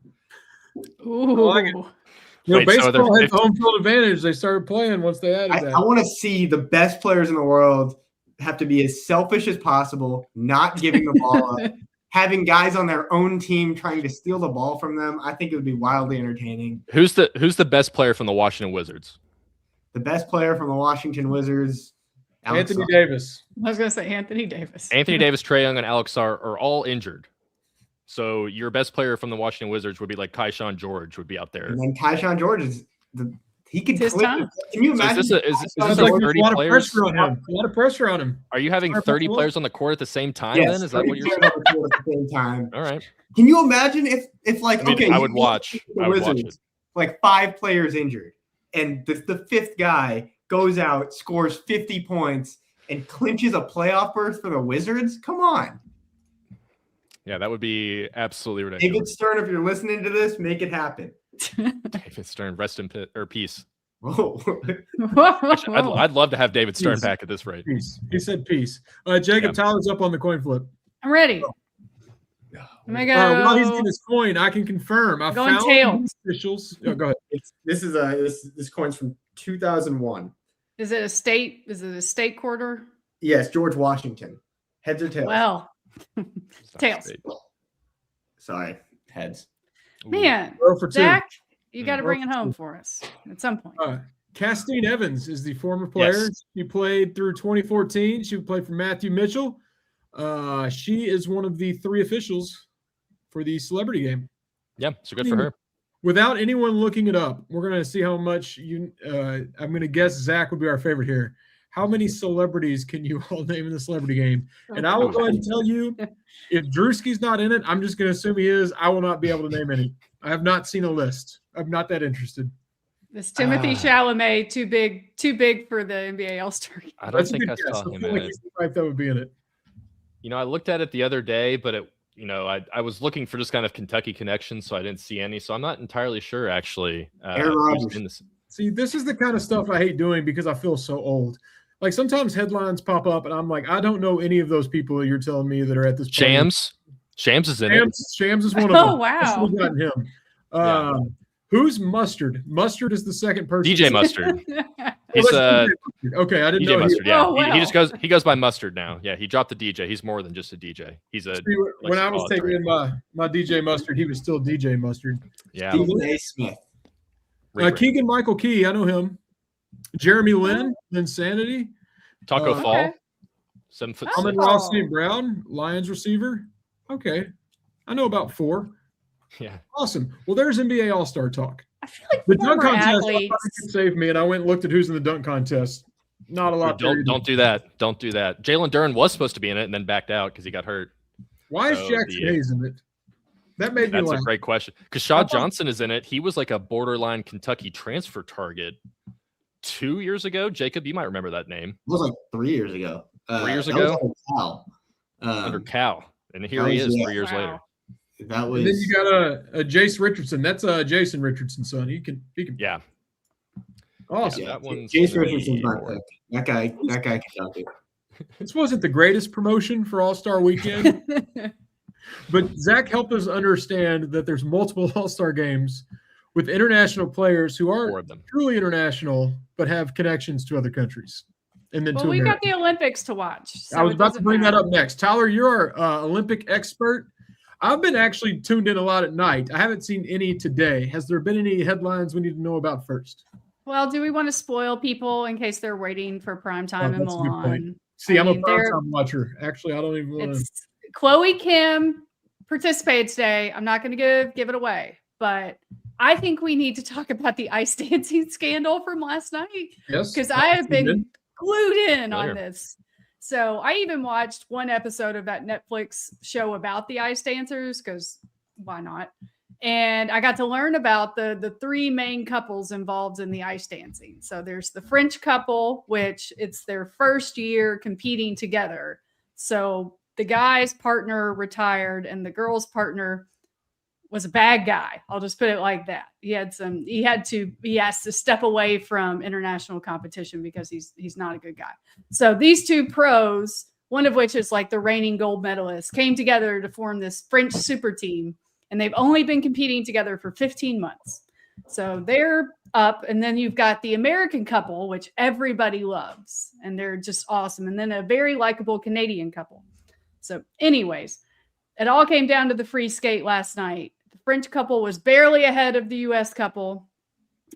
[SPEAKER 2] Ooh.
[SPEAKER 1] I like it. Baseball has home field advantage. They started playing once they added that.
[SPEAKER 4] I want to see the best players in the world have to be as selfish as possible, not giving the ball up, having guys on their own team trying to steal the ball from them. I think it would be wildly entertaining.
[SPEAKER 3] Who's the best player from the Washington Wizards?
[SPEAKER 4] The best player from the Washington Wizards,
[SPEAKER 1] Anthony Davis.
[SPEAKER 2] I was going to say Anthony Davis.
[SPEAKER 3] Anthony Davis, Trae Young, and Alex are all injured. So your best player from the Washington Wizards would be like Keyshawn George would be out there.
[SPEAKER 4] And then Keyshawn George he could
[SPEAKER 2] his time.
[SPEAKER 4] Can you imagine?
[SPEAKER 3] So is this a
[SPEAKER 1] like
[SPEAKER 3] 30
[SPEAKER 1] a lot
[SPEAKER 3] players?
[SPEAKER 1] Of pressure on him. A lot of pressure on him.
[SPEAKER 3] Are you having 30 players on the court at the same time?
[SPEAKER 4] Yes,
[SPEAKER 3] then is that what you're saying?
[SPEAKER 4] At the same time.
[SPEAKER 3] All right.
[SPEAKER 4] Can you imagine if like
[SPEAKER 3] I would watch. I would watch it.
[SPEAKER 4] Like 5 players injured, and the fifth guy goes out, scores 50 points, and clinches a playoff berth for the Wizards? Come on.
[SPEAKER 3] Yeah, that would be absolutely ridiculous.
[SPEAKER 4] David Stern, if you're listening to this, make it happen.
[SPEAKER 3] David Stern, rest in peace.
[SPEAKER 4] Whoa.
[SPEAKER 3] Actually, I'd love to have David Stern back at this rate.
[SPEAKER 1] Peace. He said peace. Jacob, Tyler's up on the coin flip.
[SPEAKER 2] I'm ready. I'm gonna go.
[SPEAKER 1] While he's getting his coin, I can confirm. I
[SPEAKER 2] going
[SPEAKER 1] found
[SPEAKER 2] tails.
[SPEAKER 1] Officials. Oh, go ahead.
[SPEAKER 4] This coin's from 2001.
[SPEAKER 2] Is it a state quarter?
[SPEAKER 4] Yes, George Washington. Heads or tails?
[SPEAKER 2] Well, tails.
[SPEAKER 4] Sorry, heads.
[SPEAKER 2] Man,
[SPEAKER 1] Go for two.
[SPEAKER 2] Zach, You got to bring it home for us at some point.
[SPEAKER 1] Castine Evans is the former player.
[SPEAKER 3] Yes.
[SPEAKER 1] She played through 2014. She played for Matthew Mitchell. She is one of the 3 officials for the celebrity game.
[SPEAKER 3] Yeah, so good for her.
[SPEAKER 1] Without anyone looking it up, we're going to see how much you I'm going to guess Zach would be our favorite here. How many celebrities can you all name in the celebrity game? And I will go ahead and tell you, if Drewski's not in it, I'm just going to assume he is. I will not be able to name any. I have not seen a list. I'm not that interested.
[SPEAKER 2] This Timothy Chalamet too big for the NBA All-Star.
[SPEAKER 3] I don't think I saw him in it.
[SPEAKER 1] That would be in it.
[SPEAKER 3] I looked at it the other day, but I was looking for just kind of Kentucky connections, so I didn't see any. So I'm not entirely sure, actually.
[SPEAKER 4] Aaron Rodgers.
[SPEAKER 1] See, this is the kind of stuff I hate doing because I feel so old. Like sometimes headlines pop up, and I'm like, I don't know any of those people that you're telling me that are at this party.
[SPEAKER 3] Shams is in it.
[SPEAKER 1] Shams is one of them.
[SPEAKER 2] Oh, wow.
[SPEAKER 1] I should have gotten him. Who's Mustard? Mustard is the second person.
[SPEAKER 3] DJ Mustard. He's
[SPEAKER 1] okay. I didn't
[SPEAKER 3] DJ
[SPEAKER 1] know.
[SPEAKER 3] Mustard. Yeah,
[SPEAKER 2] Oh, wow.
[SPEAKER 3] he goes by Mustard now. Yeah, he dropped the DJ. He's more than just a DJ. He's a.
[SPEAKER 1] When I was taking in my DJ Mustard, he was still DJ Mustard.
[SPEAKER 3] Yeah.
[SPEAKER 4] Stephen A. Smith.
[SPEAKER 1] Keegan Michael Key, I know him. Jeremy Lin, Insanity.
[SPEAKER 3] Taco Fall.
[SPEAKER 2] Okay.
[SPEAKER 3] 7 foot.
[SPEAKER 1] Amon Ross St. Brown, Lions receiver. Okay, I know about 4.
[SPEAKER 3] Yeah.
[SPEAKER 1] Awesome. Well, there's NBA All-Star talk.
[SPEAKER 2] I feel like
[SPEAKER 1] The dunk
[SPEAKER 2] former
[SPEAKER 1] contest
[SPEAKER 2] athletes.
[SPEAKER 1] saved me, and I went and looked at who's in the dunk contest. Not a lot.
[SPEAKER 3] Don't do that. Don't do that. Jalen Duren was supposed to be in it and then backed out because he got hurt.
[SPEAKER 1] Why is Jackson Hayes in it? That made me
[SPEAKER 3] That's
[SPEAKER 1] laugh.
[SPEAKER 3] a great question. Because Shaw Johnson is in it. He was like a borderline Kentucky transfer target 2 years ago. Jacob, you might remember that name.
[SPEAKER 4] It was like 3 years ago.
[SPEAKER 3] 3 years
[SPEAKER 4] that
[SPEAKER 3] ago?
[SPEAKER 4] was Cal.
[SPEAKER 3] Under Cal. And here he is 3 years later.
[SPEAKER 4] That was.
[SPEAKER 1] And then you got a Jace Richardson. That's Jason Richardson's son. He can.
[SPEAKER 3] Yeah.
[SPEAKER 1] Awesome.
[SPEAKER 3] Yeah, that one's
[SPEAKER 4] Jace Richardson's my pick. That guy can dunk it.
[SPEAKER 1] This wasn't the greatest promotion for All-Star Weekend, but Zach helped us understand that there's multiple All-Star games with international players who are truly international but have connections to other countries. And then
[SPEAKER 2] we got the Olympics to watch. So
[SPEAKER 1] I was about to bring that up next. Tyler, you're our Olympic expert. I've been actually tuned in a lot at night. I haven't seen any today. Has there been any headlines we need to know about first?
[SPEAKER 2] Well, do we want to spoil people in case they're waiting for prime time in Milan?
[SPEAKER 1] See, I'm a primetime watcher. Actually, I don't even want to.
[SPEAKER 2] Chloe Kim participates today. I'm not going to give it away, but I think we need to talk about the ice dancing scandal from last night.
[SPEAKER 1] Yes.
[SPEAKER 2] Because I have been glued in on this. So I even watched one episode of that Netflix show about the ice dancers because why not? And I got to learn about the 3 main couples involved in the ice dancing. So there's the French couple, which it's their first year competing together. So the guy's partner retired and the girl's partner was a bad guy. I'll just put it like that. He has to step away from international competition because he's not a good guy. So these 2 pros, one of which is like the reigning gold medalist, came together to form this French super team. And they've only been competing together for 15 months. So they're up. And then you've got the American couple, which everybody loves. And they're just awesome. And then a very likable Canadian couple. So anyways, it all came down to the free skate last night. The French couple was barely ahead of the U.S. couple.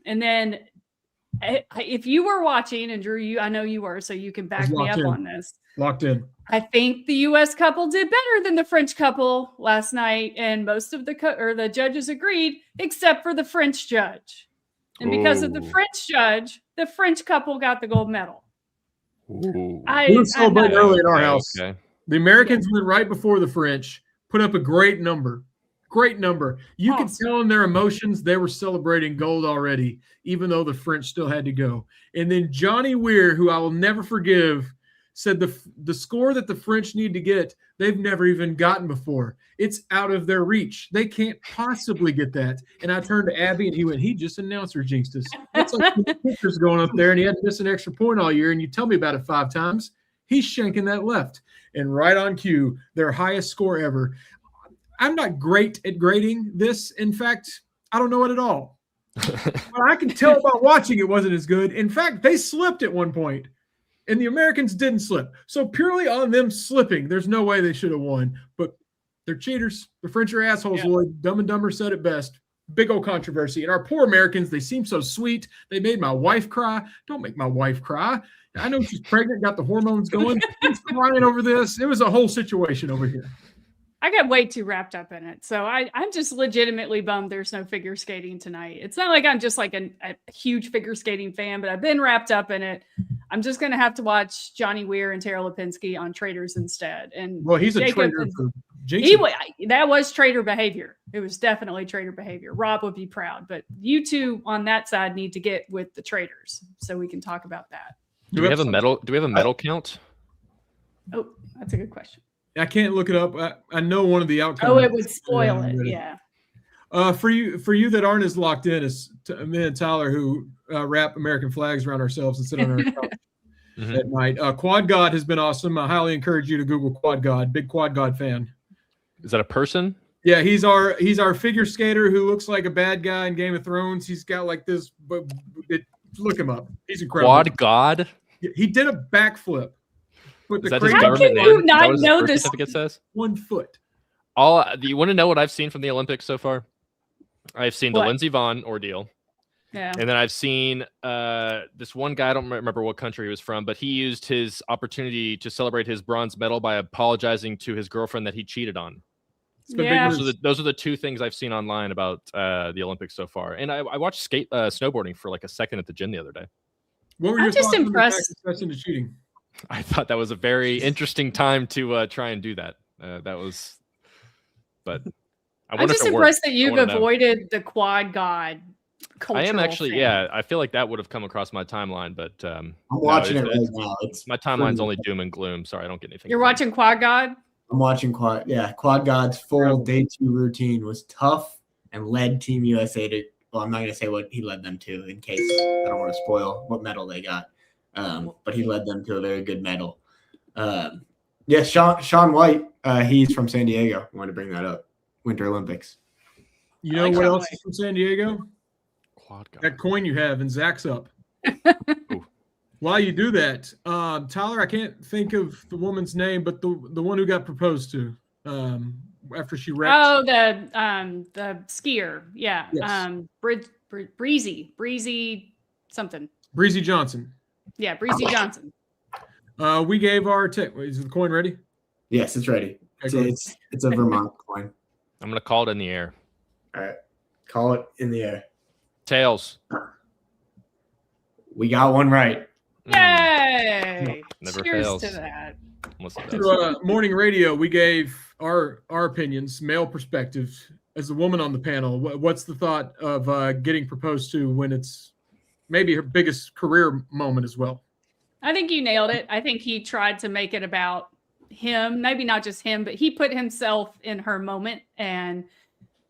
[SPEAKER 2] And then if you were watching, and Drew, I know you were, so you can back me up on this.
[SPEAKER 1] Locked in.
[SPEAKER 2] I think the U.S. couple did better than the French couple last night, and most of the judges agreed, except for the French judge. And because of the French judge, the French couple got the gold medal.
[SPEAKER 1] We were celebrating early in our house. Okay. The Americans went right before the French, put up a great number. Great number. You could tell in their emotions they were celebrating gold already, even though the French still had to go. And then Johnny Weir, who I will never forgive, said the score that the French need to get, they've never even gotten before. It's out of their reach. They can't possibly get that. And I turned to Abby and he just announced or jinxed us. It's like the pitcher's going up there and he had to miss an extra point all year and you tell me about it 5 times. He's shanking that left. And right on cue, their highest score ever. I'm not great at grading this. In fact, I don't know it at all. But I can tell by watching it wasn't as good. In fact, they slipped at one point. And the Americans didn't slip. So purely on them slipping, there's no way they should have won. But they're cheaters. The French are assholes, Lloyd. Dumb and Dumber said it best. big old controversy. And our poor Americans, they seem so sweet. They made my wife cry. Don't make my wife cry. I know she's pregnant, got the hormones going. She's crying over this. It was a whole situation over here.
[SPEAKER 2] I got way too wrapped up in it. So I'm just legitimately bummed there's no figure skating tonight. It's not like I'm just like a huge figure skating fan, but I've been wrapped up in it. I'm just going to have to watch Johnny Weir and Tara Lipinski on Traders instead. And
[SPEAKER 1] well, he's
[SPEAKER 2] Jacob
[SPEAKER 1] a traitor for jinxing.
[SPEAKER 2] that was traitor behavior. It was definitely traitor behavior. Rob would be proud, but you two on that side need to get with the traders so we can talk about that.
[SPEAKER 3] Do we have a medal count?
[SPEAKER 2] Oh, that's a good question.
[SPEAKER 1] I can't look it up. I know one of the outcomes.
[SPEAKER 2] Oh, it would spoil it. Yeah.
[SPEAKER 1] For you that aren't as locked in as me and Tyler, who wrap American flags around ourselves and sit on our couch at night. Quad God has been awesome. I highly encourage you to Google Quad God. Big Quad God fan.
[SPEAKER 3] Is that a person?
[SPEAKER 1] Yeah, he's our figure skater who looks like a bad guy in Game of Thrones. He's got like this, but look him up. He's incredible.
[SPEAKER 3] Quad God.
[SPEAKER 1] He did a backflip.
[SPEAKER 3] Is that his government name?
[SPEAKER 2] You not
[SPEAKER 3] is that
[SPEAKER 2] know
[SPEAKER 3] what his
[SPEAKER 2] this?
[SPEAKER 3] certificate says?
[SPEAKER 1] 1 foot.
[SPEAKER 3] Do you want to know what I've seen from the Olympics so far? I've seen the
[SPEAKER 2] What?
[SPEAKER 3] Lindsey Vonn ordeal.
[SPEAKER 2] Yeah.
[SPEAKER 3] And then I've seen this one guy, I don't remember what country he was from, but he used his opportunity to celebrate his bronze medal by apologizing to his girlfriend that he cheated on.
[SPEAKER 2] Yeah.
[SPEAKER 3] Those are the two things I've seen online about the Olympics so far. And I watched snowboarding for like a second at the gym the other day.
[SPEAKER 1] What were
[SPEAKER 2] I'm
[SPEAKER 1] your
[SPEAKER 2] just
[SPEAKER 1] thoughts on the
[SPEAKER 2] impressed.
[SPEAKER 1] confession to cheating?
[SPEAKER 3] I thought that was a very interesting time to try and do that. But I
[SPEAKER 2] I'm
[SPEAKER 3] wonder
[SPEAKER 2] just
[SPEAKER 3] if it
[SPEAKER 2] impressed
[SPEAKER 3] worked.
[SPEAKER 2] that you've
[SPEAKER 3] I wanna know.
[SPEAKER 2] avoided the Quad God cultural
[SPEAKER 3] I am actually,
[SPEAKER 2] thing.
[SPEAKER 3] yeah. I feel like that would have come across my timeline, but
[SPEAKER 4] I'm watching it right now.
[SPEAKER 3] my timeline's only doom and gloom. Sorry, I don't get anything.
[SPEAKER 2] You're
[SPEAKER 3] from it.
[SPEAKER 2] watching Quad God?
[SPEAKER 4] I'm watching Quad God's full day 2 routine was tough and led Team USA to. Well, I'm not going to say what he led them to in case I don't want to spoil what medal they got. But he led them to a very good medal. Sean White, he's from San Diego. I wanted to bring that up. Winter Olympics.
[SPEAKER 1] You know
[SPEAKER 2] like
[SPEAKER 1] what
[SPEAKER 2] Sean
[SPEAKER 1] else
[SPEAKER 2] White.
[SPEAKER 1] is from San Diego?
[SPEAKER 3] Quad God.
[SPEAKER 1] That coin you have, and Zach's up. While you do that, Tyler, I can't think of the woman's name, but the one who got proposed to after she wrecked.
[SPEAKER 2] Oh, the skier. Yeah.
[SPEAKER 1] Yes.
[SPEAKER 2] Breezy something.
[SPEAKER 1] Breezy Johnson.
[SPEAKER 2] Yeah, Breezy Johnson.
[SPEAKER 1] We gave our is the coin ready?
[SPEAKER 4] Yes, it's ready.
[SPEAKER 1] Okay,
[SPEAKER 4] It's a Vermont coin.
[SPEAKER 3] I'm gonna call it in the air.
[SPEAKER 4] All right. Call it in the air.
[SPEAKER 3] Tails.
[SPEAKER 4] We got one right.
[SPEAKER 2] Yay!
[SPEAKER 3] Never
[SPEAKER 2] Cheers
[SPEAKER 3] fails.
[SPEAKER 2] to that.
[SPEAKER 3] Unless it does.
[SPEAKER 1] Through morning radio, we gave our opinions, male perspective. As a woman on the panel, what's the thought of getting proposed to when it's maybe her biggest career moment as well?
[SPEAKER 2] I think you nailed it. I think he tried to make it about him, maybe not just him, but he put himself in her moment, and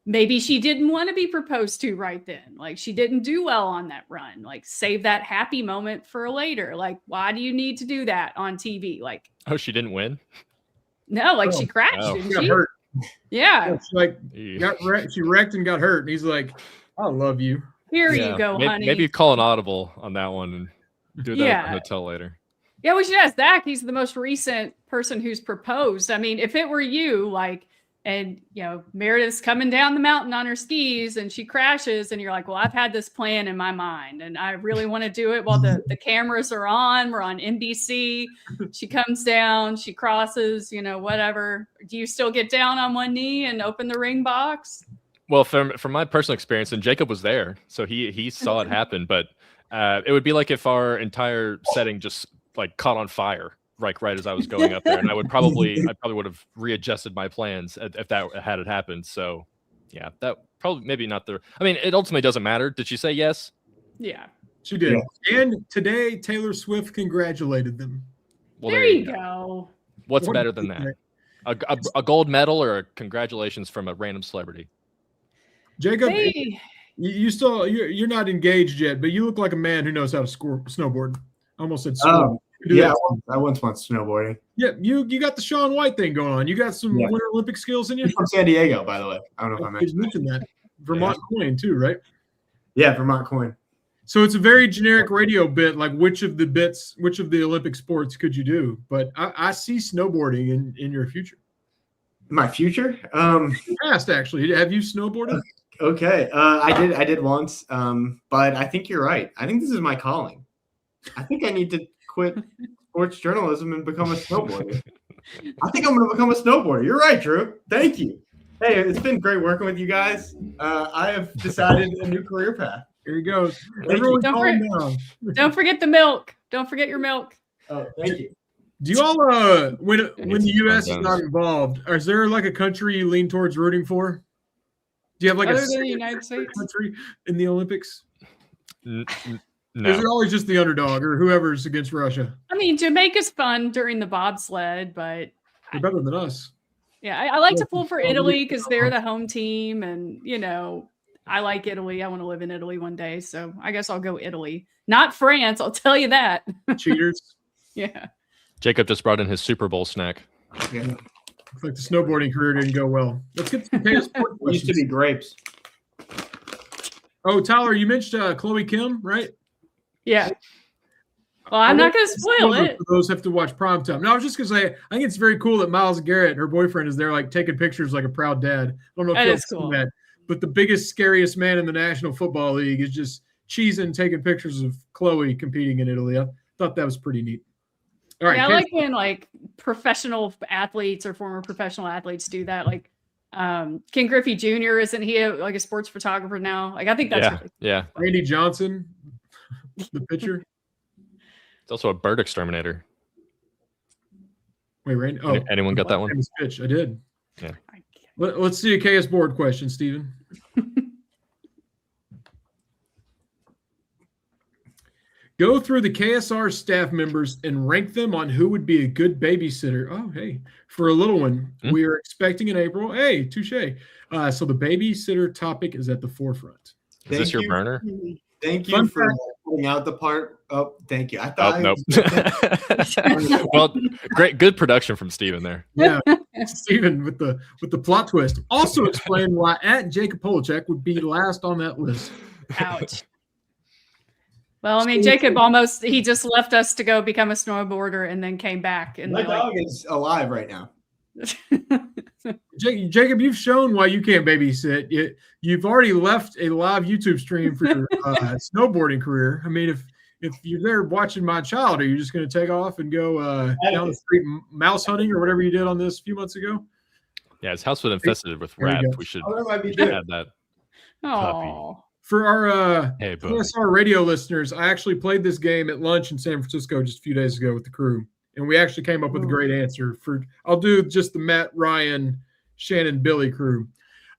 [SPEAKER 2] maybe she didn't want to be proposed to right then. Like, she didn't do well on that run. Like, save that happy moment for later. Like, why do you need to do that on TV? Like,
[SPEAKER 3] Oh, she didn't win?
[SPEAKER 2] no, like she crashed,
[SPEAKER 3] Oh.
[SPEAKER 2] didn't
[SPEAKER 1] She got
[SPEAKER 2] she?
[SPEAKER 1] hurt.
[SPEAKER 2] Yeah.
[SPEAKER 1] She like
[SPEAKER 3] Yeah.
[SPEAKER 1] got wrecked. She wrecked and got hurt, and he's like, "I love you."
[SPEAKER 2] Here
[SPEAKER 3] Yeah.
[SPEAKER 2] you go,
[SPEAKER 3] maybe,
[SPEAKER 2] honey.
[SPEAKER 3] Maybe call an audible on that one and do that
[SPEAKER 2] Yeah.
[SPEAKER 3] at the hotel later.
[SPEAKER 2] Yeah, we should ask Zach. He's the most recent person who's proposed. I mean, if it were you, like, and Meredith's coming down the mountain on her skis and she crashes, and you're like, well, I've had this plan in my mind and I really want to do it while the cameras are on. We're on NBC. She comes down, she crosses, whatever. Do you still get down on one knee and open the ring box?
[SPEAKER 3] Well, from my personal experience, and Jacob was there, so he saw it happen. But it would be like if our entire setting just like caught on fire, right as I was going up there, and I probably would have readjusted my plans if that had it happened. So, yeah, that probably maybe not the. I mean, it ultimately doesn't matter. Did she say yes?
[SPEAKER 2] Yeah.
[SPEAKER 1] She did. Yeah. And today, Taylor Swift congratulated them.
[SPEAKER 3] Well,
[SPEAKER 2] there you go.
[SPEAKER 3] What's better than that? A gold medal or a congratulations from a random celebrity?
[SPEAKER 1] Jacob,
[SPEAKER 2] Hey.
[SPEAKER 1] you're not engaged yet, but you look like a man who knows how to snowboard. I almost said score.
[SPEAKER 4] Yeah, I once went snowboarding.
[SPEAKER 1] Yeah, you got the Sean White thing going on. You got some Winter Olympic skills in you.
[SPEAKER 4] I'm from San Diego, by the way. I don't know if I
[SPEAKER 1] mentioned that. Vermont coin too, right?
[SPEAKER 4] Yeah, Vermont coin.
[SPEAKER 1] So it's a very generic radio bit, like which of the Olympic sports could you do? But I see snowboarding in your future.
[SPEAKER 4] My future?
[SPEAKER 1] Past, actually. Have you snowboarded?
[SPEAKER 4] Okay. I did once. But I think you're right. I think this is my calling. I think I need to quit sports journalism and become a snowboarder. I think I'm going to become a snowboarder. You're right, Drew. Thank you. Hey, it's been great working with you guys. I have decided a new career path.
[SPEAKER 1] Here he goes.
[SPEAKER 4] Thank
[SPEAKER 1] Everyone
[SPEAKER 4] you.
[SPEAKER 1] calm down.
[SPEAKER 2] Don't forget the milk. Don't forget your milk.
[SPEAKER 4] Oh, thank you.
[SPEAKER 1] Do you all when the U.S. is not involved, is there like a country you lean towards rooting for? Do you have like
[SPEAKER 2] Other
[SPEAKER 1] a
[SPEAKER 2] than the United States?
[SPEAKER 1] country in the Olympics?
[SPEAKER 3] No.
[SPEAKER 1] Is it always just the underdog or whoever's against Russia?
[SPEAKER 2] I mean, Jamaica's fun during the bobsled, but
[SPEAKER 1] They're better than us.
[SPEAKER 2] yeah, I like to pull for Italy because they're the home team, and I like Italy. I want to live in Italy one day, so I guess I'll go Italy, not France. I'll tell you that.
[SPEAKER 1] Cheaters.
[SPEAKER 2] Yeah.
[SPEAKER 3] Jacob just brought in his Super Bowl snack.
[SPEAKER 4] Yeah.
[SPEAKER 1] Looks like the snowboarding career didn't go well. Let's get to the KS
[SPEAKER 4] We used to be grapes.
[SPEAKER 1] Oh, Tyler, you mentioned Chloe Kim, right?
[SPEAKER 2] Yeah. Well, I'm not going to spoil it.
[SPEAKER 1] For those who have to watch primetime. No, I was just going to say, I think it's very cool that Myles Garrett, her boyfriend, is there like taking pictures like a proud dad. I don't know if
[SPEAKER 2] That
[SPEAKER 1] you'll
[SPEAKER 2] is
[SPEAKER 1] see
[SPEAKER 2] cool.
[SPEAKER 1] that, but the biggest, scariest man in the National Football League is just cheesing, taking pictures of Chloe competing in Italy. I thought that was pretty neat. All right.
[SPEAKER 2] Yeah, I like when like professional athletes or former professional athletes do that. Like Ken Griffey Jr., isn't he like a sports photographer now? Like I think that's really cool.
[SPEAKER 3] Yeah.
[SPEAKER 1] Randy Johnson, the pitcher.
[SPEAKER 3] It's also a bird exterminator.
[SPEAKER 1] Wait, Randy. Oh,
[SPEAKER 3] Anyone got that one?
[SPEAKER 1] famous pitch. I did.
[SPEAKER 3] Yeah.
[SPEAKER 1] Let's see a KS board question, Steven. Go through the KSR staff members and rank them on who would be a good babysitter. Oh, hey, for a little one, we are expecting in April. Hey, touche. So the babysitter topic is at the forefront.
[SPEAKER 3] Is this your burner?
[SPEAKER 4] Thank you
[SPEAKER 1] Fun
[SPEAKER 4] for
[SPEAKER 1] fact.
[SPEAKER 4] putting out the part. Oh, thank you. I
[SPEAKER 3] Oh,
[SPEAKER 4] thought
[SPEAKER 3] nope. Well, good production from Steven there.
[SPEAKER 1] Yeah, Steven with the plot twist. Also explain why at Jacob Polachek would be last on that list.
[SPEAKER 2] Ouch. Well, I mean, Jacob he just left us to go become a snowboarder and then came back. And
[SPEAKER 4] my dog is alive right now.
[SPEAKER 1] Jacob, you've shown why you can't babysit. You've already left a live YouTube stream for your snowboarding career. I mean, if you're there watching my child, are you just going to take off and go down the street mouse hunting or whatever you did on this a few months ago?
[SPEAKER 3] Yeah, his house was infested with
[SPEAKER 1] There we
[SPEAKER 3] rats.
[SPEAKER 1] go.
[SPEAKER 3] We should
[SPEAKER 4] that might be
[SPEAKER 3] add that.
[SPEAKER 2] Oh,
[SPEAKER 1] For our
[SPEAKER 3] Hey, bud.
[SPEAKER 1] KSR radio listeners, I actually played this game at lunch in San Francisco just a few days ago with the crew, and we actually came up with a great answer. I'll do just the Matt, Ryan, Shannon, Billy crew.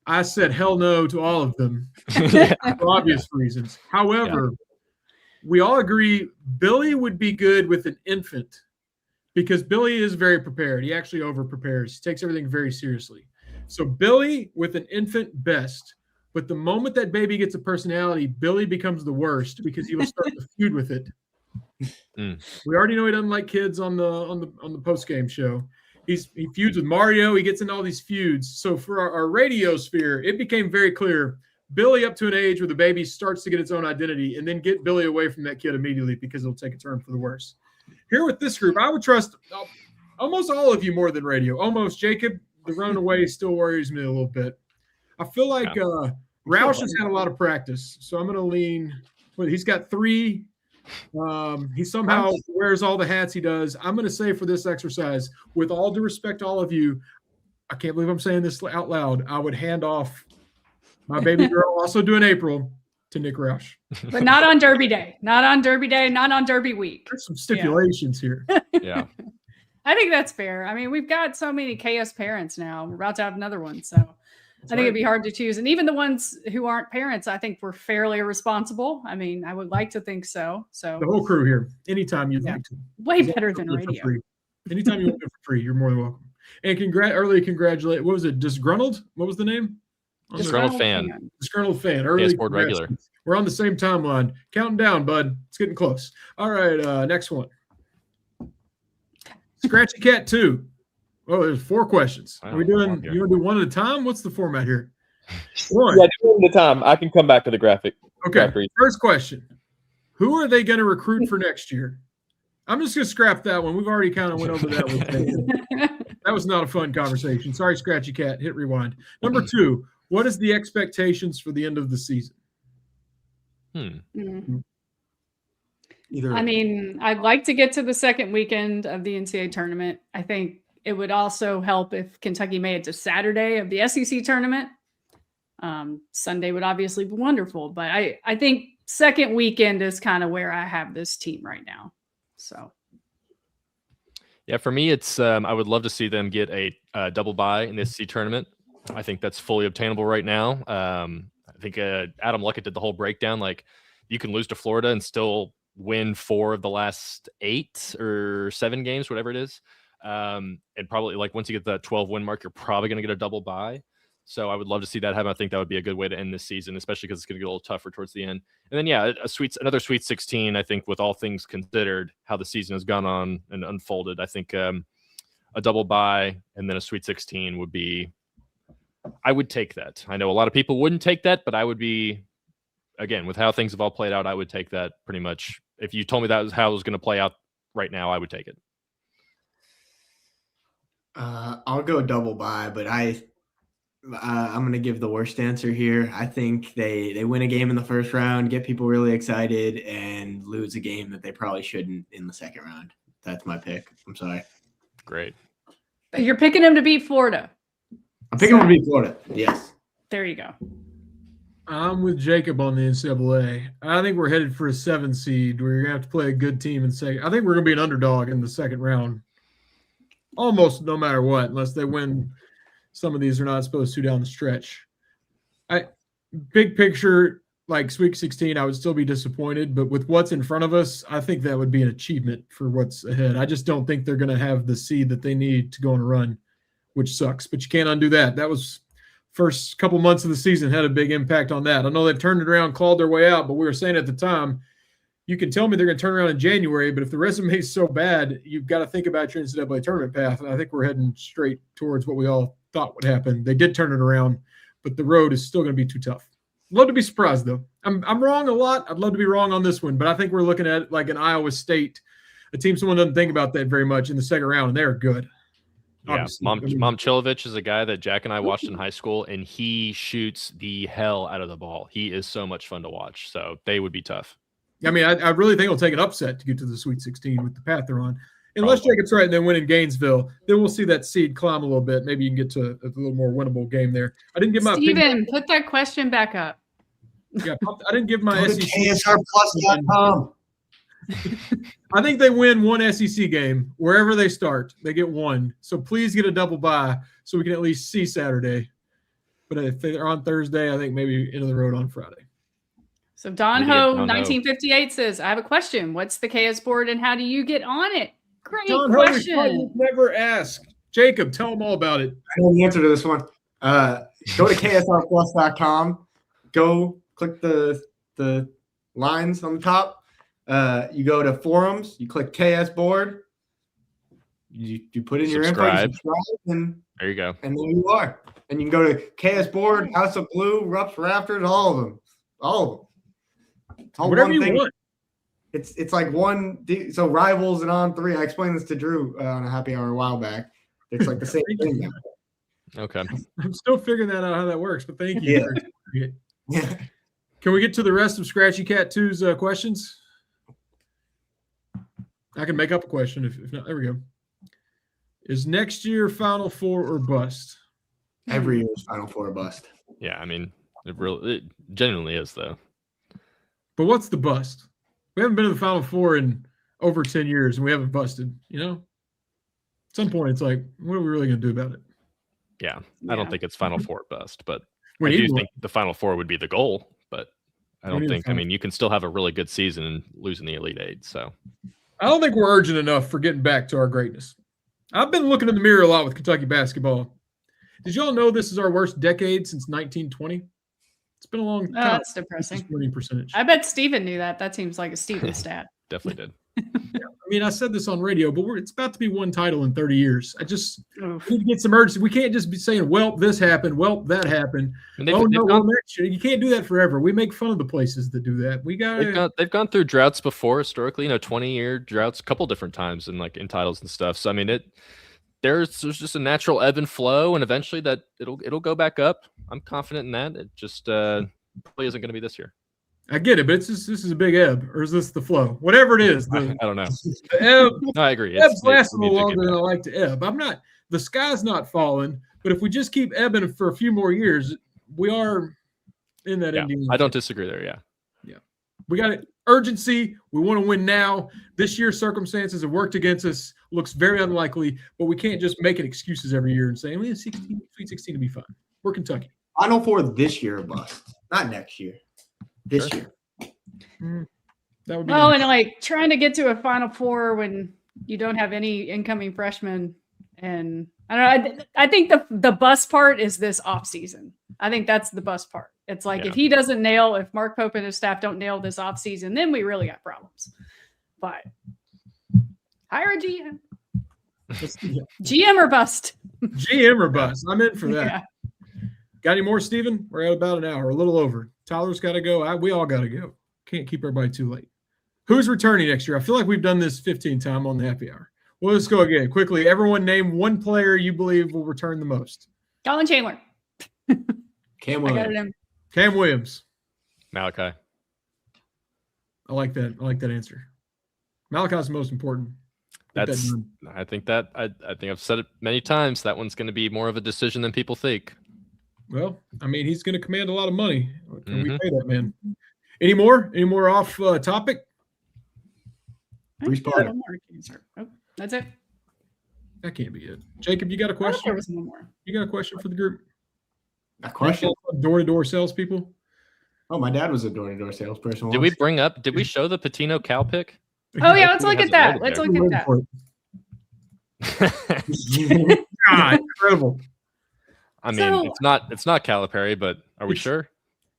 [SPEAKER 1] I said hell no to all of them for obvious reasons. However, we all agree Billy would be good with an infant because Billy is very prepared. He actually over-prepares. He takes everything very seriously. So Billy with an infant, best. But the moment that baby gets a personality, Billy becomes the worst because he will start to feud with it. We already know he doesn't like kids on the post-game show. He feuds with Mario. He gets into all these feuds. So for our radio sphere, it became very clear Billy up to an age where the baby starts to get its own identity, and then get Billy away from that kid immediately because it'll take a turn for the worse. Here with this group, I would trust almost all of you more than radio. Almost Jacob, the runaway still worries me a little bit. I feel like Roush has had a lot of practice, so I'm going to lean. Well, he's got 3. He somehow wears all the hats he does. I'm going to say for this exercise, with all due respect to all of you, I can't believe I'm saying this out loud. I would hand off my baby girl, also doing April, to Nick Roush.
[SPEAKER 2] but not on Derby Day. Not on Derby Day. Not on Derby week.
[SPEAKER 1] There's some stipulations here.
[SPEAKER 3] Yeah.
[SPEAKER 2] I think that's fair. I mean, we've got so many KS parents now. We're about to have another one, so I think it'd be hard to choose. And even the ones who aren't parents, I think we're fairly responsible. I mean, I would like to think so. So
[SPEAKER 1] The whole crew here, anytime you'd like to.
[SPEAKER 2] way better than radio.
[SPEAKER 1] Anytime you want to do it for free, you're more than welcome. And congratulate. What was it? Disgruntled? What was the name?
[SPEAKER 3] Disgruntled fan.
[SPEAKER 1] Disgruntled fan. Early
[SPEAKER 3] Sport regular.
[SPEAKER 1] We're on the same timeline. Counting down, bud. It's getting close. All right, next one. Scratchy Cat 2. Oh, there's 4 questions. Are we doing? You want to do one at a time? What's the format here? One.
[SPEAKER 5] Yeah, do one at a time. I can come back to the graphic.
[SPEAKER 1] Okay. First question. Who are they going to recruit for next year? I'm just going to scrap that one. We've already kind of went over that with David. That was not a fun conversation. Sorry, Scratchy Cat. Hit rewind. Number 2, What is the expectations for the end of the season?
[SPEAKER 4] Either.
[SPEAKER 2] I mean, I'd like to get to the second weekend of the NCAA tournament. I think it would also help if Kentucky made it to Saturday of the SEC tournament. Sunday would obviously be wonderful, but I think second weekend is kind of where I have this team right now. So.
[SPEAKER 3] Yeah, for me, it's I would love to see them get a double bye in the SEC tournament. I think that's fully obtainable right now. I think Adam Luckett did the whole breakdown. Like, you can lose to Florida and still win 4 of the last 8 or 7 games, whatever it is. And probably, like, once you get that 12-win mark, you're probably going to get a double bye. So I would love to see that happen. I think that would be a good way to end this season, especially because it's going to get a little tougher towards the end. And then, yeah, another Sweet 16, I think, with all things considered, how the season has gone on and unfolded. I think a double bye and then a Sweet 16 would be – I would take that. I know a lot of people wouldn't take that, but I would be – again, with how things have all played out, I would take that pretty much. If you told me that was how it was going to play out right now, I would take it.
[SPEAKER 4] I'll go double bye, but I'm going to give the worst answer here. I think they win a game in the first round, get people really excited, and lose a game that they probably shouldn't in the second round. That's my pick. I'm sorry.
[SPEAKER 3] Great.
[SPEAKER 2] You're picking them to beat Florida.
[SPEAKER 4] I'm picking them to beat Florida. Yes.
[SPEAKER 2] There you go.
[SPEAKER 1] I'm with Jacob on the NCAA. I think we're headed for a 7 seed where you're going to have to play a good team in second. I think we're going to be an underdog in the second round, almost no matter what, unless they win. Some of these are not supposed to down the stretch. Big picture, like Sweet 16, I would still be disappointed, but with what's in front of us, I think that would be an achievement for what's ahead. I just don't think they're going to have the seed that they need to go on a run, which sucks, but you can't undo that. That was first couple months of the season had a big impact on that. I know they've turned it around, clawed their way out, but we were saying at the time, you can tell me they're going to turn around in January, but if the resume is so bad, you've got to think about your NCAA tournament path. And I think we're heading straight towards what we all thought would happen. They did turn it around, but the road is still going to be too tough. Love to be surprised, though. I'm wrong a lot. I'd love to be wrong on this one, but I think we're looking at like an Iowa State, a team someone doesn't think about that very much in the second round, and they're good.
[SPEAKER 3] Yeah, Momcilovic is a guy that Jack and I watched in high school, and he shoots the hell out of the ball. He is so much fun to watch, so they would be tough.
[SPEAKER 1] I mean, I really think it'll take an upset to get to the Sweet 16 with the path they're on. Unless Jacob's right and then win in Gainesville, then we'll see that seed climb a little bit. Maybe you can get to a little more winnable game there. I didn't give my
[SPEAKER 2] Steven, put that question back up.
[SPEAKER 1] Yeah, I didn't give my SEC.
[SPEAKER 4] KSRplus.com.
[SPEAKER 1] I think they win one SEC game wherever they start. They get one. So please get a double bye so we can at least see Saturday. But if they're on Thursday, I think maybe into the road on Friday.
[SPEAKER 2] So Don Ho 1958 says, I have a question. What's the KS board and how do you get on it? Great
[SPEAKER 1] Don
[SPEAKER 2] question.
[SPEAKER 1] Never asked. Jacob, tell them all about it.
[SPEAKER 4] I know the answer to this one. Go to KSRplus.com. Go click the lines on the top. You go to forums, you click KS board, you put in your info, you subscribe, and
[SPEAKER 3] there you go.
[SPEAKER 4] And there you are. And you can go to KS board, House of Blue, Rups, Rafters, all of them. It's all
[SPEAKER 1] whatever
[SPEAKER 4] one
[SPEAKER 1] you
[SPEAKER 4] thing.
[SPEAKER 1] want.
[SPEAKER 4] It's like one. So Rivals and On 3. I explained this to Drew on a happy hour a while back. It's like the same thing now.
[SPEAKER 3] Okay.
[SPEAKER 1] I'm still figuring that out how that works, but thank you.
[SPEAKER 4] Yeah.
[SPEAKER 1] Can we get to the rest of Scratchy Cat 2's questions? I can make up a question if not. There we go. Is next year Final Four or bust?
[SPEAKER 4] Every year is Final Four or bust.
[SPEAKER 3] Yeah, I mean, it genuinely is, though.
[SPEAKER 1] But what's the bust? We haven't been to the Final Four in over 10 years, and we haven't busted, you know? At some point, it's like, what are we really going to do about it?
[SPEAKER 3] Yeah, I don't think it's Final Four bust, but
[SPEAKER 1] We
[SPEAKER 3] I
[SPEAKER 1] need
[SPEAKER 3] do
[SPEAKER 1] one.
[SPEAKER 3] think the Final Four would be the goal, but I
[SPEAKER 1] We
[SPEAKER 3] don't
[SPEAKER 1] need a
[SPEAKER 3] think, I
[SPEAKER 1] Final-
[SPEAKER 3] mean, you can still have a really good season and lose in the Elite Eight, so.
[SPEAKER 1] I don't think we're urgent enough for getting back to our greatness. I've been looking in the mirror a lot with Kentucky basketball. Did y'all know this is our worst decade since 1920? It's been a long time.
[SPEAKER 2] That's depressing.
[SPEAKER 1] Winning percentage.
[SPEAKER 2] I bet Steven knew that. That seems like a Steven stat.
[SPEAKER 3] Definitely did.
[SPEAKER 1] I mean, I said this on radio, but it's about to be one title in 30 years. I just
[SPEAKER 2] Oof.
[SPEAKER 1] need to get some urgency. We can't just be saying, well, this happened. Well, that happened.
[SPEAKER 3] And
[SPEAKER 1] Oh, no, well, next year. You can't do that forever. We make fun of the places that do that. We got
[SPEAKER 3] they've gone through droughts before historically, 20-year droughts a couple different times in titles and stuff. So I mean there's just a natural ebb and flow, and eventually that it'll go back up. I'm confident in that. It just probably isn't going to be this year.
[SPEAKER 1] I get it, but this is a big ebb, or is this the flow? Whatever it is,
[SPEAKER 3] I don't know.
[SPEAKER 1] the ebb.
[SPEAKER 3] No, I agree.
[SPEAKER 1] Ebbs last a little longer than I like to ebb. The sky's not falling, but if we just keep ebbing for a few more years, we are in that ending.
[SPEAKER 3] I don't disagree there. Yeah.
[SPEAKER 1] We got it. Urgency. We want to win now. This year's circumstances have worked against us. Looks very unlikely, but we can't just make it excuses every year and say, "We have 16, Sweet 16 to be fine." We're Kentucky.
[SPEAKER 4] Final Four this year, bust, not next year. This year.
[SPEAKER 1] That would be
[SPEAKER 2] Well,
[SPEAKER 1] nice.
[SPEAKER 2] and like trying to get to a Final Four when you don't have any incoming freshmen, and I don't know. I think the bust part is this off season. I think that's the bust part. It's like if he doesn't if Mark Pope and his staff don't nail this off season, then we really got problems. But hire a GM. GM or bust.
[SPEAKER 1] GM or bust. I'm in for that.
[SPEAKER 2] Yeah.
[SPEAKER 1] Got any more, Steven? We're at about an hour, a little over. Tyler's got to go. We all got to go. Can't keep everybody too late. Who's returning next year? I feel like we've done this 15 times on the happy hour. Well, let's go again. Quickly, everyone name one player you believe will return the most.
[SPEAKER 2] Colin Chandler.
[SPEAKER 4] Cam
[SPEAKER 2] I got it
[SPEAKER 4] Williams.
[SPEAKER 2] in.
[SPEAKER 1] Cam Williams.
[SPEAKER 3] Malachi.
[SPEAKER 1] I like that. I like that answer. Malachi's the most important. Get that
[SPEAKER 3] That's.
[SPEAKER 1] done.
[SPEAKER 3] I think I've said it many times. That one's going to be more of a decision than people think.
[SPEAKER 1] Well, I mean, he's going to command a lot of money. Can we
[SPEAKER 3] Mhm.
[SPEAKER 1] pay that man? Any more? Any more off topic?
[SPEAKER 4] Bruce
[SPEAKER 2] I think
[SPEAKER 4] Potter.
[SPEAKER 2] one more answer. Oh, that's it.
[SPEAKER 1] That can't be it. Jacob, you got a
[SPEAKER 2] I thought
[SPEAKER 1] question?
[SPEAKER 2] there was one more.
[SPEAKER 1] You got a question for the group?
[SPEAKER 4] A question?
[SPEAKER 1] Door-to-door salespeople?
[SPEAKER 4] Oh, my dad was a door-to-door salesperson.
[SPEAKER 3] Did we
[SPEAKER 4] once.
[SPEAKER 3] Did we show the Patino cow pick?
[SPEAKER 2] Oh yeah, let's
[SPEAKER 3] Hopefully
[SPEAKER 2] look
[SPEAKER 3] it
[SPEAKER 2] at that.
[SPEAKER 3] hasn't
[SPEAKER 2] Let's
[SPEAKER 3] loaded
[SPEAKER 2] look at that.
[SPEAKER 1] God, incredible.
[SPEAKER 3] I mean,
[SPEAKER 2] So-
[SPEAKER 3] it's not Calipari, but are we sure?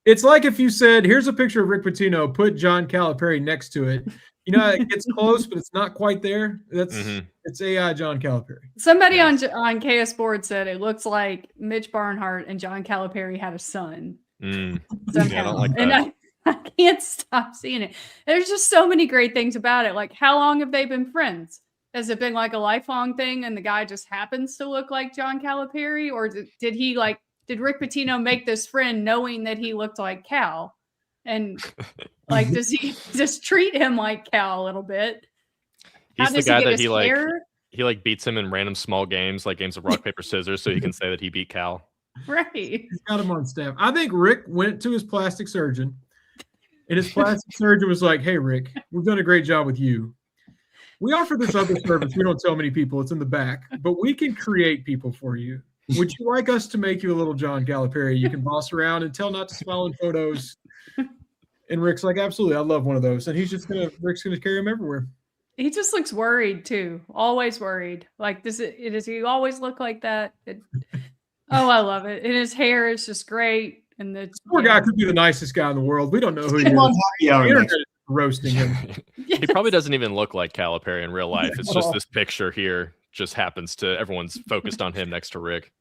[SPEAKER 1] It's like if you said, here's a picture of Rick Pitino, put John Calipari next to it. You know, it gets close, but it's not quite there. It's AI John Calipari.
[SPEAKER 2] Somebody on KS Board said it looks like Mitch Barnhart and John Calipari had a son.
[SPEAKER 3] Mm.
[SPEAKER 2] Somehow.
[SPEAKER 3] Yeah, I don't like
[SPEAKER 2] And
[SPEAKER 3] that.
[SPEAKER 2] I can't stop seeing it. There's just so many great things about it. Like, how long have they been friends? Has it been like a lifelong thing and the guy just happens to look like John Calipari? Or did Rick Pitino make this friend knowing that he looked like Cal? And like, does he just treat him like Cal a little bit?
[SPEAKER 3] He's the guy that
[SPEAKER 2] he
[SPEAKER 3] he beats him in random small games, like games of rock, paper, scissors, so he can say that he beat Cal.
[SPEAKER 2] Right.
[SPEAKER 1] He's got him on staff. I think Rick went to his plastic surgeon, and his plastic surgeon was like, "Hey, Rick, we've done a great job with you. We offer this other service. We don't tell many people. It's in the back, but we can create people for you. Would you like us to make you a little John Calipari? You can boss around and tell not to smile in photos." And Rick's like, "Absolutely, I love one of those." And Rick's gonna carry him everywhere.
[SPEAKER 2] He just looks worried too. Always worried. Like, does he always look like that? Oh, I love it. And his hair is just great. And the
[SPEAKER 1] Poor guy could be the nicest guy in the world. We don't know who he
[SPEAKER 4] Come on,
[SPEAKER 1] is.
[SPEAKER 4] happy hour
[SPEAKER 1] The internet
[SPEAKER 4] next.
[SPEAKER 1] is roasting him.
[SPEAKER 3] He probably doesn't even look like Calipari in real life. It's just this picture here just happens to everyone's focused on him next to Rick.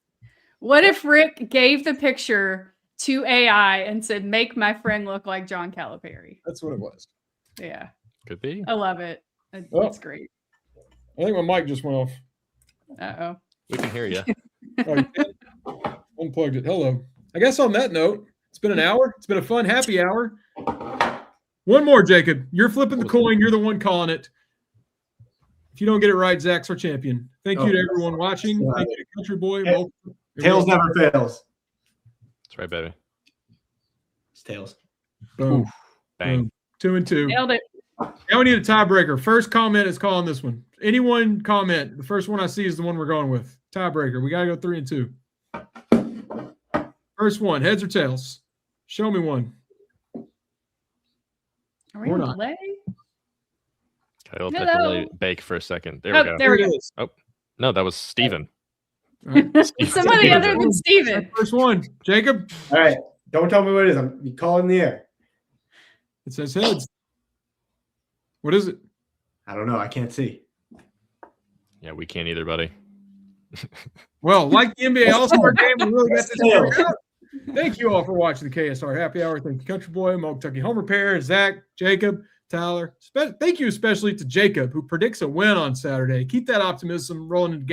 [SPEAKER 2] What if Rick gave the picture to AI and said, "Make my friend look like John Calipari"?
[SPEAKER 1] That's what it was.
[SPEAKER 2] Yeah,
[SPEAKER 3] Could be.
[SPEAKER 2] I love it.
[SPEAKER 1] Oh.
[SPEAKER 2] That's great.
[SPEAKER 1] I think my mic just went off.
[SPEAKER 2] Uh-oh.
[SPEAKER 3] We can hear you.
[SPEAKER 1] Oh, you did? Unplugged it. Hello. I guess on that note, it's been an hour. It's been a fun happy hour. One more, Jacob. You're flipping the coin. You're the one calling it. If you don't get it right, Zach's our champion. Thank you to everyone watching. Thank you to Country Boy.
[SPEAKER 4] Tails never fails.
[SPEAKER 3] That's right, baby.
[SPEAKER 4] It's tails.
[SPEAKER 1] Boom.
[SPEAKER 3] Bang.
[SPEAKER 1] 2 and 2.
[SPEAKER 2] Nailed it.
[SPEAKER 1] Now we need a tiebreaker. First comment is calling this one. Anyone comment? The first one I see is the one we're going with. Tiebreaker. We got to go 3 and 2. First one, heads or tails? Show me one.
[SPEAKER 2] Are we
[SPEAKER 1] Or
[SPEAKER 2] in
[SPEAKER 1] not.
[SPEAKER 2] delay?
[SPEAKER 3] Okay, we'll let
[SPEAKER 2] Hello.
[SPEAKER 3] the relay bake for a second. There
[SPEAKER 2] Oh,
[SPEAKER 3] we go.
[SPEAKER 2] there we go.
[SPEAKER 1] it is.
[SPEAKER 3] No, that was Steven.
[SPEAKER 1] All right.
[SPEAKER 2] Somebody other than Steven.
[SPEAKER 1] First one, Jacob.
[SPEAKER 4] All right. Don't tell me what it is. I'm calling the air.
[SPEAKER 1] It says heads. What is it?
[SPEAKER 4] I don't know. I can't see.
[SPEAKER 3] Yeah, we can't either, buddy.
[SPEAKER 1] Well, like the NBA All-Star game, we really got this
[SPEAKER 4] Tails.
[SPEAKER 1] figured out. Thank you all for watching the KSR Happy Hour. Thank you, Country Boy, Mo Kentucky Home Repair, Zach, Jacob. Tyler. Thank you especially to Jacob, who predicts a win on Saturday. Keep that optimism rolling into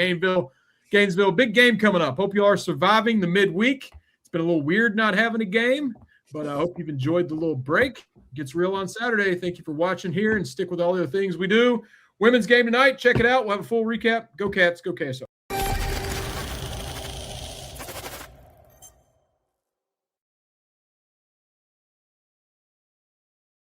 [SPEAKER 1] Gainesville. Big game coming up. Hope you are surviving the midweek. It's been a little weird not having a game, but I hope you've enjoyed the little break. It gets real on Saturday. Thank you for watching here and stick with all the other things we do. Women's game tonight. Check it out. We'll have a full recap. Go Cats. Go KSR.